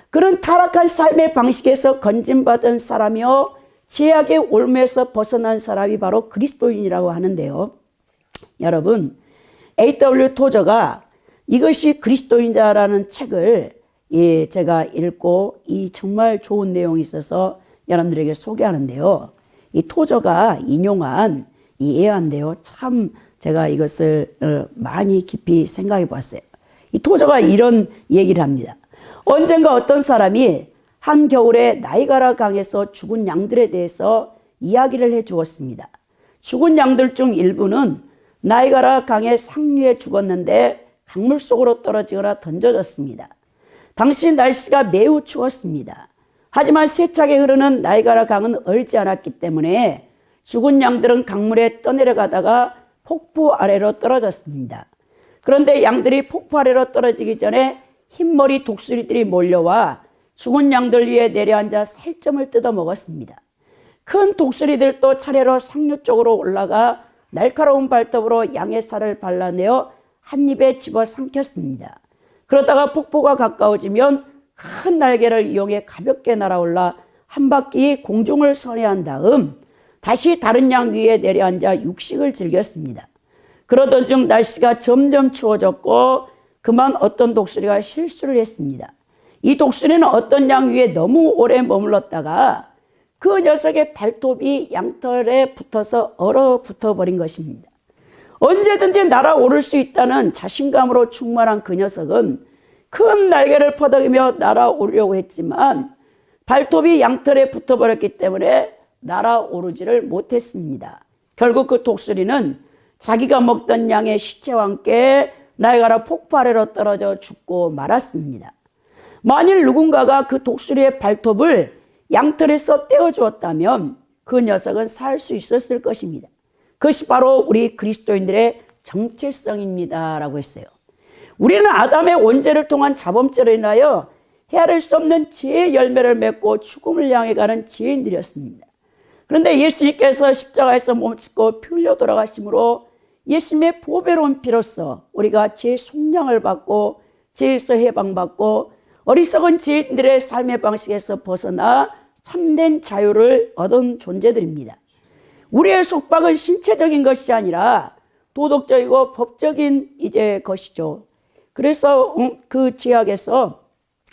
그런 타락한 삶의 방식에서 건진받은 사람이요, 죄악의 올무에서 벗어난 사람이 바로 그리스도인이라고 하는데요. 여러분, A.W. 토저가 이것이 그리스도인이다라는 책을 제가 읽고 이 정말 좋은 내용이 있어서 여러분들에게 소개하는데요. 이 토저가 인용한 이 예화인데요. 참 제가 이것을 많이 깊이 생각해 봤어요. 이 토저가 이런 얘기를 합니다. 언젠가 어떤 사람이 한겨울에 나이가라 강에서 죽은 양들에 대해서 이야기를 해 주었습니다. 죽은 양들 중 일부는 나이가라 강의 상류에 죽었는데 강물 속으로 떨어지거나 던져졌습니다. 당시 날씨가 매우 추웠습니다. 하지만 세차게 흐르는 나이가라 강은 얼지 않았기 때문에 죽은 양들은 강물에 떠내려가다가 폭포 아래로 떨어졌습니다. 그런데 양들이 폭포 아래로 떨어지기 전에 흰머리 독수리들이 몰려와 죽은 양들 위에 내려앉아 살점을 뜯어 먹었습니다. 큰 독수리들도 차례로 상류 쪽으로 올라가 날카로운 발톱으로 양의 살을 발라내어 한 입에 집어 삼켰습니다. 그러다가 폭포가 가까워지면 큰 날개를 이용해 가볍게 날아올라 한 바퀴 공중을 선회한 다음 다시 다른 양 위에 내려앉아 육식을 즐겼습니다. 그러던 중 날씨가 점점 추워졌고 그만 어떤 독수리가 실수를 했습니다. 이 독수리는 어떤 양 위에 너무 오래 머물렀다가 그 녀석의 발톱이 양털에 붙어서 얼어붙어 버린 것입니다. 언제든지 날아오를 수 있다는 자신감으로 충만한 그 녀석은 큰 날개를 퍼덕이며 날아오려고 했지만 발톱이 양털에 붙어버렸기 때문에 날아오르지를 못했습니다. 결국 그 독수리는 자기가 먹던 양의 시체와 함께 나이가라 폭포 아래로 떨어져 죽고 말았습니다. 만일 누군가가 그 독수리의 발톱을 양털에서 떼어주었다면 그 녀석은 살 수 있었을 것입니다. 그것이 바로 우리 그리스도인들의 정체성입니다 라고 했어요. 우리는 아담의 원죄를 통한 자범죄로 인하여 헤아릴 수 없는 죄의 열매를 맺고 죽음을 향해 가는 죄인들이었습니다. 그런데 예수님께서 십자가에서 몸짓고 피 흘려 돌아가심으로 예수님의 보배로운 피로써 우리가 죄의 속량을 받고 죄에서 해방받고 어리석은 죄인들의 삶의 방식에서 벗어나 참된 자유를 얻은 존재들입니다. 우리의 속박은 신체적인 것이 아니라 도덕적이고 법적인 것이죠. 그래서 그 죄악에서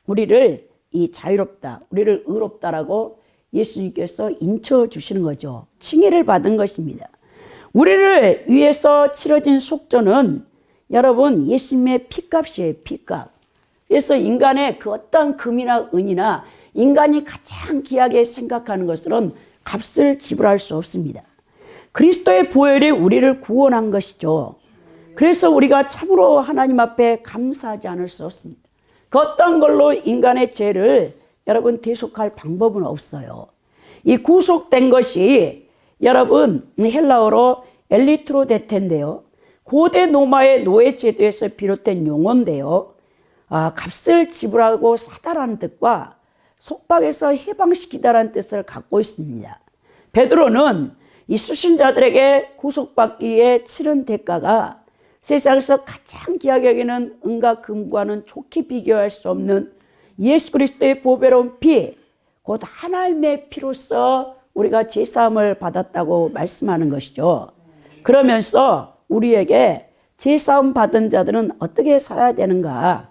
우리를 자유롭다, 우리를 의롭다라고 예수님께서 인쳐 주시는 거죠. 칭의를 받은 것입니다. 우리를 위해서 치러진 속전은 여러분 예수님의 피값이에요. 피값. 그래서 인간의 그 어떤 금이나 은이나 인간이 가장 귀하게 생각하는 것으로는 값을 지불할 수 없습니다. 그리스도의 보혈이 우리를 구원한 것이죠. 그래서 우리가 참으로 하나님 앞에 감사하지 않을 수 없습니다. 그 어떤 걸로 인간의 죄를 여러분 대속할 방법은 없어요. 이 구속된 것이 여러분 헬라어로 엘리트로데테인데요. 고대 로마의 노예 제도에서 비롯된 용어인데요. 값을 지불하고 사다라는 뜻과 속박에서 해방시키다라는 뜻을 갖고 있습니다. 베드로는 이 수신자들에게 구속받기에 치른 대가가 세상에서 가장 귀하게 여기는 은과 금과는 좋게 비교할 수 없는 예수 그리스도의 보배로운 피, 곧 하나님의 피로서 우리가 제사함을 받았다고 말씀하는 것이죠. 그러면서 우리에게 제사함 받은 자들은 어떻게 살아야 되는가?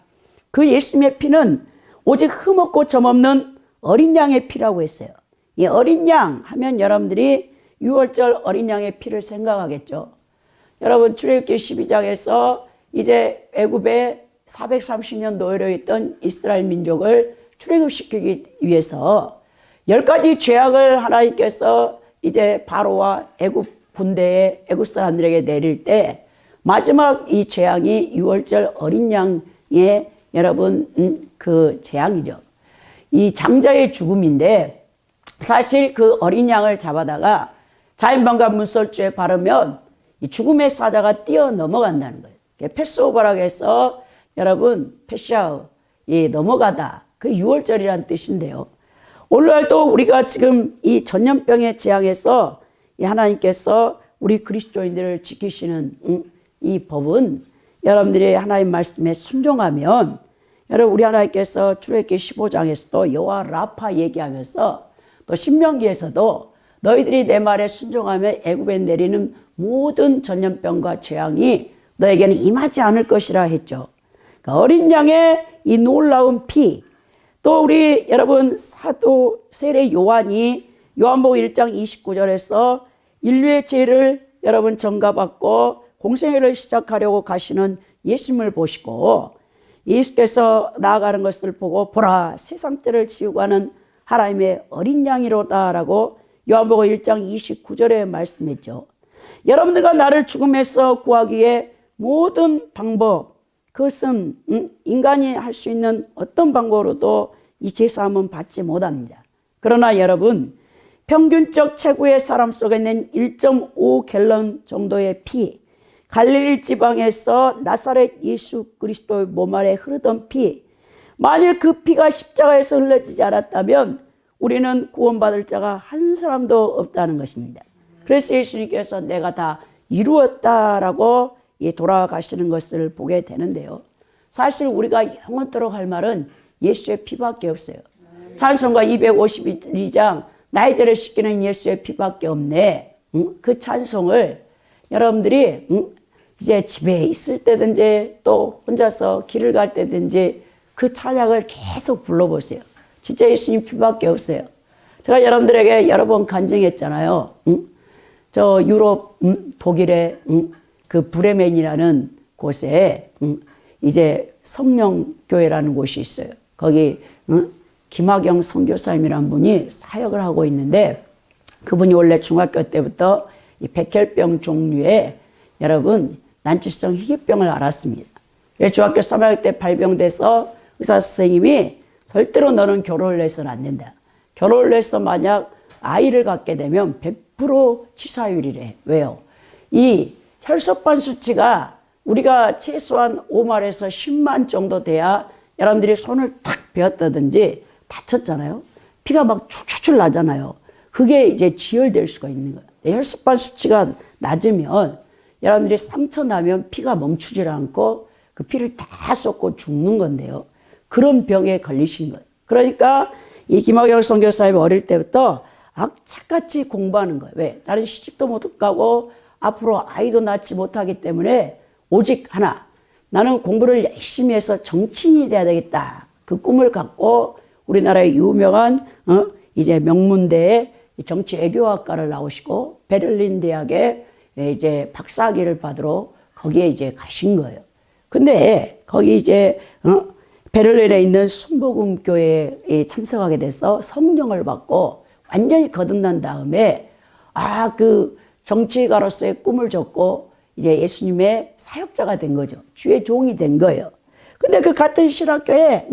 그 예수님의 피는 오직 흠없고 점없는 어린 양의 피라고 했어요. 이 어린 양 하면 여러분들이 6월절 어린 양의 피를 생각하겠죠. 여러분 출애굽기 12장에서 이제 애굽에 430년 노예로 있던 이스라엘 민족을 출애굽시키기 위해서 10가지 죄악을 하나님께서 이제 바로와 애굽 군대에 애굽 사람들에게 내릴 때 마지막 이 재앙이 6월절 어린 양의 여러분 그 재앙이죠. 이 장자의 죽음인데 사실 그 어린 양을 잡아다가 자연방과 문설주에 바르면 이 죽음의 사자가 뛰어 넘어간다는 거예요. 패스오버라고 해서 여러분 패샤우 넘어가다 그 6월절이라는 뜻인데요. 오늘날도 우리가 지금 이 전염병의 재앙에서 이 하나님께서 우리 그리스도인들을 지키시는 이 법은 여러분들이 하나님 말씀에 순종하면 여러분 우리 하나님께서 출애굽기 15장에서도 여호와 라파 얘기하면서 또 신명기에서도 너희들이 내 말에 순종하면 애굽에 내리는 모든 전염병과 재앙이 너에게는 임하지 않을 것이라 했죠. 그러니까 어린 양의 이 놀라운 피, 또 우리 여러분 사도 세례 요한이 요한복음 1장 29절에서 인류의 죄를 여러분 전가받고 공생애를 시작하려고 가시는 예수님을 보시고 예수께서 나아가는 것을 보고 보라 세상 죄를 지우고 하는 하나님의 어린 양이로다라고 요한복음 1장 29절에 말씀했죠. 여러분들과 나를 죽음에서 구하기 위해 모든 방법, 그것은 인간이 할 수 있는 어떤 방법으로도 이 제사함은 받지 못합니다. 그러나 여러분 평균적 최고의 사람 속에 있는 1.5 갤런 정도의 피, 갈릴리 지방에서 나사렛 예수 그리스도의 몸 아래 흐르던 피, 만일 그 피가 십자가에서 흘러지지 않았다면 우리는 구원받을 자가 한 사람도 없다는 것입니다. 그래서 예수님께서 내가 다 이루었다라고 돌아가시는 것을 보게 되는데요. 사실 우리가 영원토록 할 말은 예수의 피밖에 없어요. 찬송가 252장 나의 죄를 씻기는 예수의 피밖에 없네. 그 찬송을 여러분들이 이제 집에 있을 때든지 또 혼자서 길을 갈 때든지 그 찬양을 계속 불러보세요. 진짜 예수님 피밖에 없어요. 제가 여러분들에게 여러 번 간증했잖아요. 저 유럽 독일의 그 브레멘이라는 곳에 이제 성령교회라는 곳이 있어요. 거기 김학영 선교사님이라는 분이 사역을 하고 있는데 그분이 원래 중학교 때부터 이 백혈병 종류의 여러분 난치성 희귀병을 앓았습니다. 그래서 중학교 3학년 때 발병돼서 의사 선생님이 절대로 너는 결혼을 해서는 안 된다. 결혼을 해서 만약 아이를 갖게 되면 100% 치사율이래. 왜요? 이 혈소판 수치가 우리가 최소한 5만에서 10만 정도 돼야 여러분들이 손을 탁 베었다든지 다쳤잖아요. 피가 막 출출출 나잖아요. 그게 이제 지혈될 수가 있는 거예요. 혈소판 수치가 낮으면 여러분들이 상처 나면 피가 멈추질 않고 그 피를 다 쏟고 죽는 건데요. 그런 병에 걸리신 거예요. 그러니까 이 김학영 선교사님이 어릴 때부터 악착같이 공부하는 거예요. 왜? 나는 시집도 못 가고 앞으로 아이도 낳지 못하기 때문에 오직 하나, 나는 공부를 열심히 해서 정치인이 돼야 되겠다. 그 꿈을 갖고 우리나라의 유명한 이제 명문대에 정치 외교학과를 나오시고 베를린 대학에 이제 박사학위를 받으러 거기에 이제 가신 거예요. 근데 거기 이제 베를린에 있는 순복음 교회에 참석하게 돼서 성령을 받고 완전히 거듭난 다음에 그 정치가로서의 꿈을 졌고 이제 예수님의 사역자가 된 거죠. 주의 종이 된 거예요. 근데 그 같은 신학교에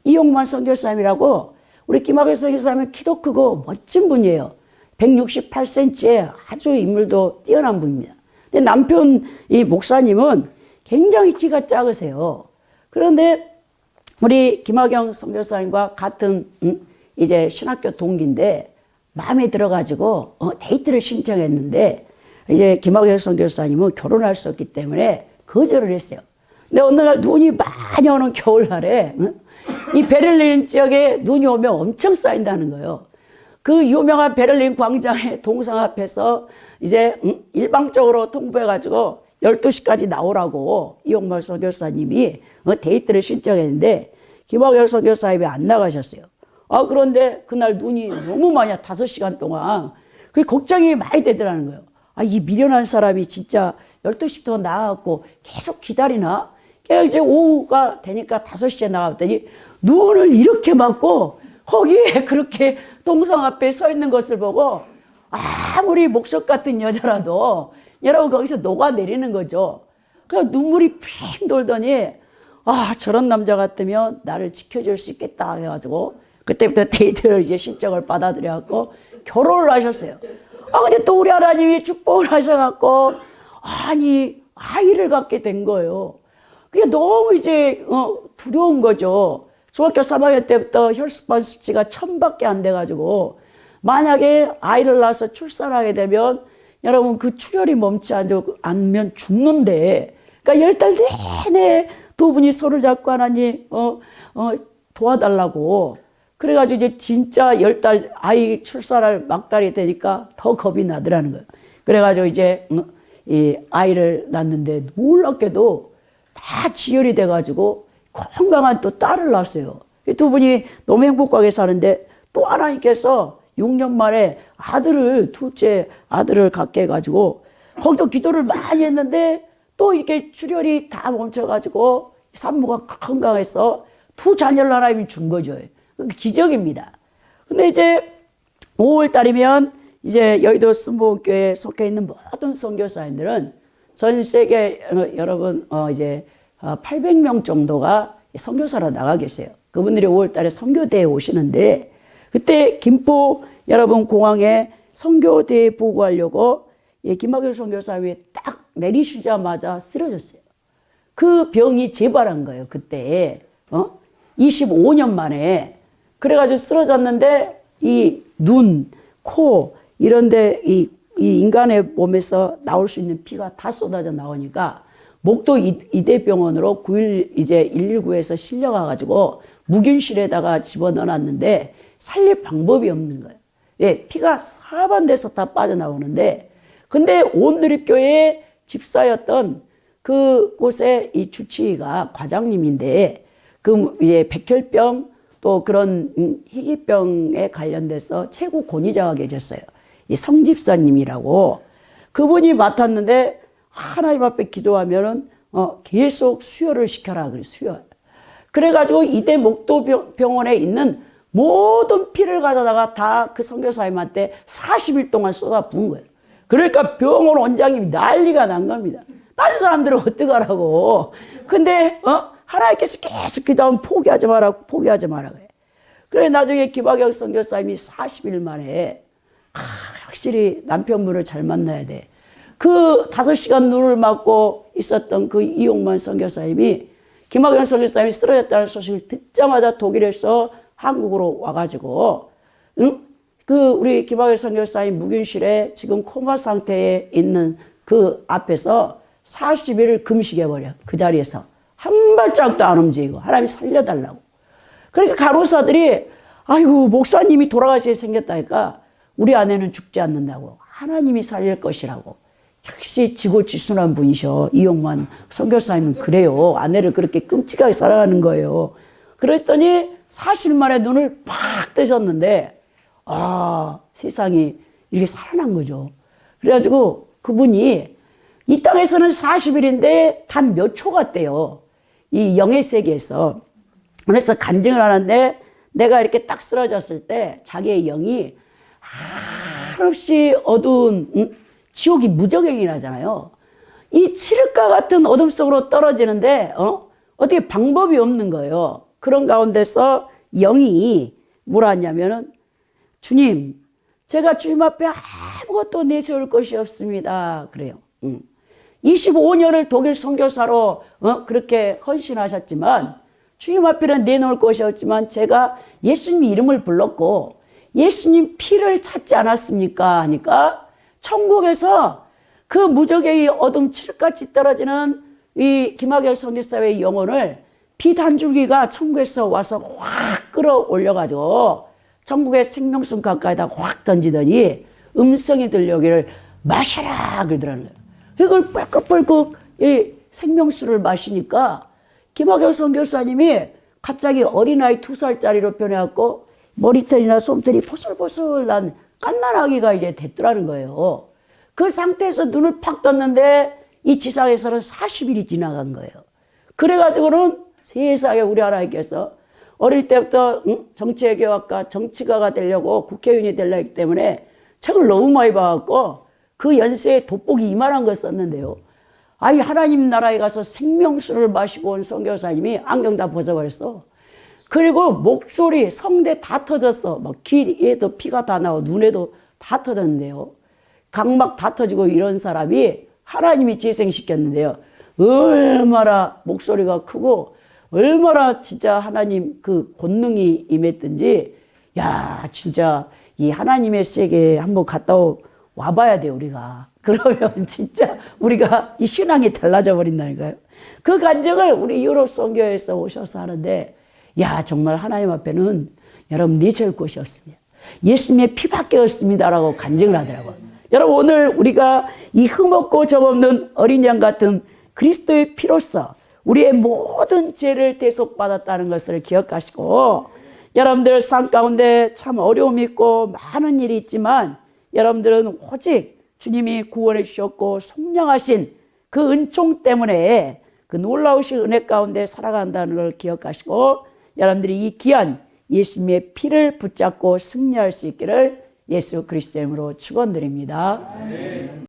이용만 선교사님이라고 우리 김학의 선교사님은 키도 크고 멋진 분이에요. 168cm에 아주 인물도 뛰어난 분입니다. 근데 남편 이 목사님은 굉장히 키가 작으세요. 그런데 우리 김학영 선교사님과 같은 이제 신학교 동기인데 마음에 들어가지고 데이트를 신청했는데 이제 김학영 선교사님은 결혼할 수 없기 때문에 거절을 했어요. 근데 어느 날 눈이 많이 오는 겨울날에 이 베를린 지역에 눈이 오면 엄청 쌓인다는 거예요. 그 유명한 베를린 광장의 동상 앞에서 이제 일방적으로 통보해가지고 12시까지 나오라고 이용만 선교사님이 데이트를 신청했는데 김학영 선교사님이 안 나가셨어요. 그런데 그날 눈이 너무 많이 와, 5시간 동안. 그게 걱정이 많이 되더라는 거예요. 이 미련한 사람이 진짜 12시부터 나가고 계속 기다리나? 이제 오후가 되니까 5시에 나갔더니 눈을 이렇게 맞고 거기에 그렇게 동상 앞에 서 있는 것을 보고 아무리 목석 같은 여자라도 여러분 거기서 녹아내리는 거죠. 그래서 눈물이 핑 돌더니 저런 남자 같으면 나를 지켜줄 수 있겠다 해가지고 그때부터 데이트를 이제 신청을 받아들여갖고 결혼을 하셨어요. 근데 또 우리 하나님이 축복을 하셔갖고 아이를 갖게 된 거예요. 그게 너무 이제 두려운 거죠. 중학교 3학년 때부터 혈소판 수치가 1000밖에 안 돼가지고 만약에 아이를 낳아서 출산하게 되면 여러분 그 출혈이 멈추지 않으면 죽는데, 그러니까 10달 내내 두 분이 손을 잡고 하나님 도와달라고. 그래가지고 이제 진짜 10달 아이 출산할 막달이 되니까 더 겁이 나더라는 거예요. 그래가지고 이제 이 아이를 낳는데 놀랍게도 다 지혈이 돼가지고 건강한 또 딸을 낳았어요. 두 분이 너무 행복하게 사는데 또 하나님께서 6년 만에 둘째 아들을 갖게 해가지고 거기도 기도를 많이 했는데 또 이렇게 출혈이 다 멈춰가지고 산모가 건강해서 두 자녀를 하나님이 준 거죠. 기적입니다. 근데 이제 5월 달이면 이제 여의도 순복음교회에 속해 있는 모든 선교사님들은 전 세계 여러분 이제 800명 정도가 선교사로 나가 계세요. 그분들이 5월 달에 선교대에 오시는데 그때 김포 여러분 공항에 선교대에 보고하려고 김학일 선교사님이 딱 내리시자마자 쓰러졌어요. 그 병이 재발한 거예요. 그때 25년 만에. 그래가지고 쓰러졌는데 이 눈, 코 이런데 이 인간의 몸에서 나올 수 있는 피가 다 쏟아져 나오니까 목도 이대병원으로 9일 이제 119에서 실려가가지고 무균실에다가 집어넣어놨는데 살릴 방법이 없는 거예요. 예, 피가 사반돼서 다 빠져나오는데, 근데 온누리교회 집사였던 그곳에 이 주치의가 과장님인데 그 이제 백혈병 또 그런 희귀병에 관련돼서 최고 권위자가 계셨어요. 이 성집사님이라고 그분이 맡았는데 하나님 앞에 기도하면은 계속 수혈을 시켜라 그래. 수혈. 그래가지고 이대 목도병원에 있는 모든 피를 가져다가 다 그 선교사님한테 40일 동안 쏟아 부은 거예요. 그러니까 병원 원장님이 난리가 난 겁니다. 다른 사람들은 어떡하라고. 근데 하나님께서 계속 기도하면 포기하지 마라 그래. 그래 나중에 김학영 선교사님이 40일 만에 확실히 남편분을 잘 만나야 돼. 그 5시간 눈을 맞고 있었던 그 이용만 선교사님이 김학영 선교사님이 쓰러졌다는 소식을 듣자마자 독일에서 한국으로 와가지고 그 우리 김학영 선교사님 무균실에 지금 코마 상태에 있는 그 앞에서 40일을 금식해버려. 그 자리에서 한 발짝도 안 움직이고 하나님이 살려달라고. 그러니까 간호사들이 아이고 목사님이 돌아가시게 생겼다니까 우리 아내는 죽지 않는다고. 하나님이 살릴 것이라고. 역시 지고지순한 분이셔. 이용만 선교사님은 그래요. 아내를 그렇게 끔찍하게 사랑하는 거예요. 그랬더니 40일 만에 눈을 팍 뜨셨는데 세상이 이렇게 살아난 거죠. 그래가지고 그분이 이 땅에서는 40일인데 단 몇 초 같대요. 이 영의 세계에서. 그래서 간증을 하는데 내가 이렇게 딱 쓰러졌을 때 자기의 영이 한없이 어두운 지옥이 무저갱이라잖아요. 이 칠흑과 같은 어둠 속으로 떨어지는데 어떻게 방법이 없는 거예요. 그런 가운데서 영이 뭐라 하냐면은 주님 제가 주님 앞에 아무것도 내세울 것이 없습니다. 그래요. 25년을 독일 선교사로 그렇게 헌신하셨지만 주님 앞에는 내놓을 것이 없지만 제가 예수님 이름을 불렀고 예수님 피를 찾지 않았습니까? 하니까 천국에서 그 무적의 어둠 칠흑같이 떨어지는 이 김학열 선교사의 영혼을 피 한 줄기가 천국에서 와서 확 끌어올려가지고 천국의 생명수 가까이다 확 던지더니 음성이 들려오기를 마셔라 그러더라는 거예요. 이걸 뻘컥뻘컥 이 생명수를 마시니까 김학열 선교사님이 갑자기 어린아이 2살짜리로 변해갖고 머리털이나 솜털이 보슬보슬한 갓난아기가 이제 됐더라는 거예요. 그 상태에서 눈을 팍 떴는데 이 지상에서는 40일이 지나간 거예요. 그래가지고는 세상에 우리 하나님께서 어릴 때부터 정치외교학과 정치가가 되려고 국회의원이 되려고 했기 때문에 책을 너무 많이 봐갖고 그 연세에 돋보기 이만한 걸 썼는데요. 아이 하나님 나라에 가서 생명수를 마시고 온 선교사님이 안경 다 벗어버렸어. 그리고 목소리, 성대 다 터졌어. 막 귀에도 피가 다 나오고 눈에도 다 터졌는데요. 각막 다 터지고 이런 사람이 하나님이 재생시켰는데요. 얼마나 목소리가 크고 얼마나 진짜 하나님 그 권능이 임했든지 야 진짜 이 하나님의 세계에 한번 갔다 와봐야 돼, 우리가. 그러면 진짜 우리가 이 신앙이 달라져 버린다니까요. 그 간증을 우리 유럽 선교에서 오셔서 하는데, 야, 정말 하나님 앞에는 여러분 내세울 곳이 없습니다. 예수님의 피밖에 없습니다라고 간증을 하더라고요. 여러분, 오늘 우리가 이 흠없고 점없는 어린 양 같은 그리스도의 피로써 우리의 모든 죄를 대속받았다는 것을 기억하시고, 여러분들 삶 가운데 참 어려움이 있고 많은 일이 있지만 여러분들은 오직 주님이 구원해 주셨고 속량하신 그 은총 때문에 그 놀라우신 은혜 가운데 살아간다는 걸 기억하시고, 여러분들이 이 귀한 예수님의 피를 붙잡고 승리할 수 있기를 예수 그리스도의 이름으로 축원드립니다.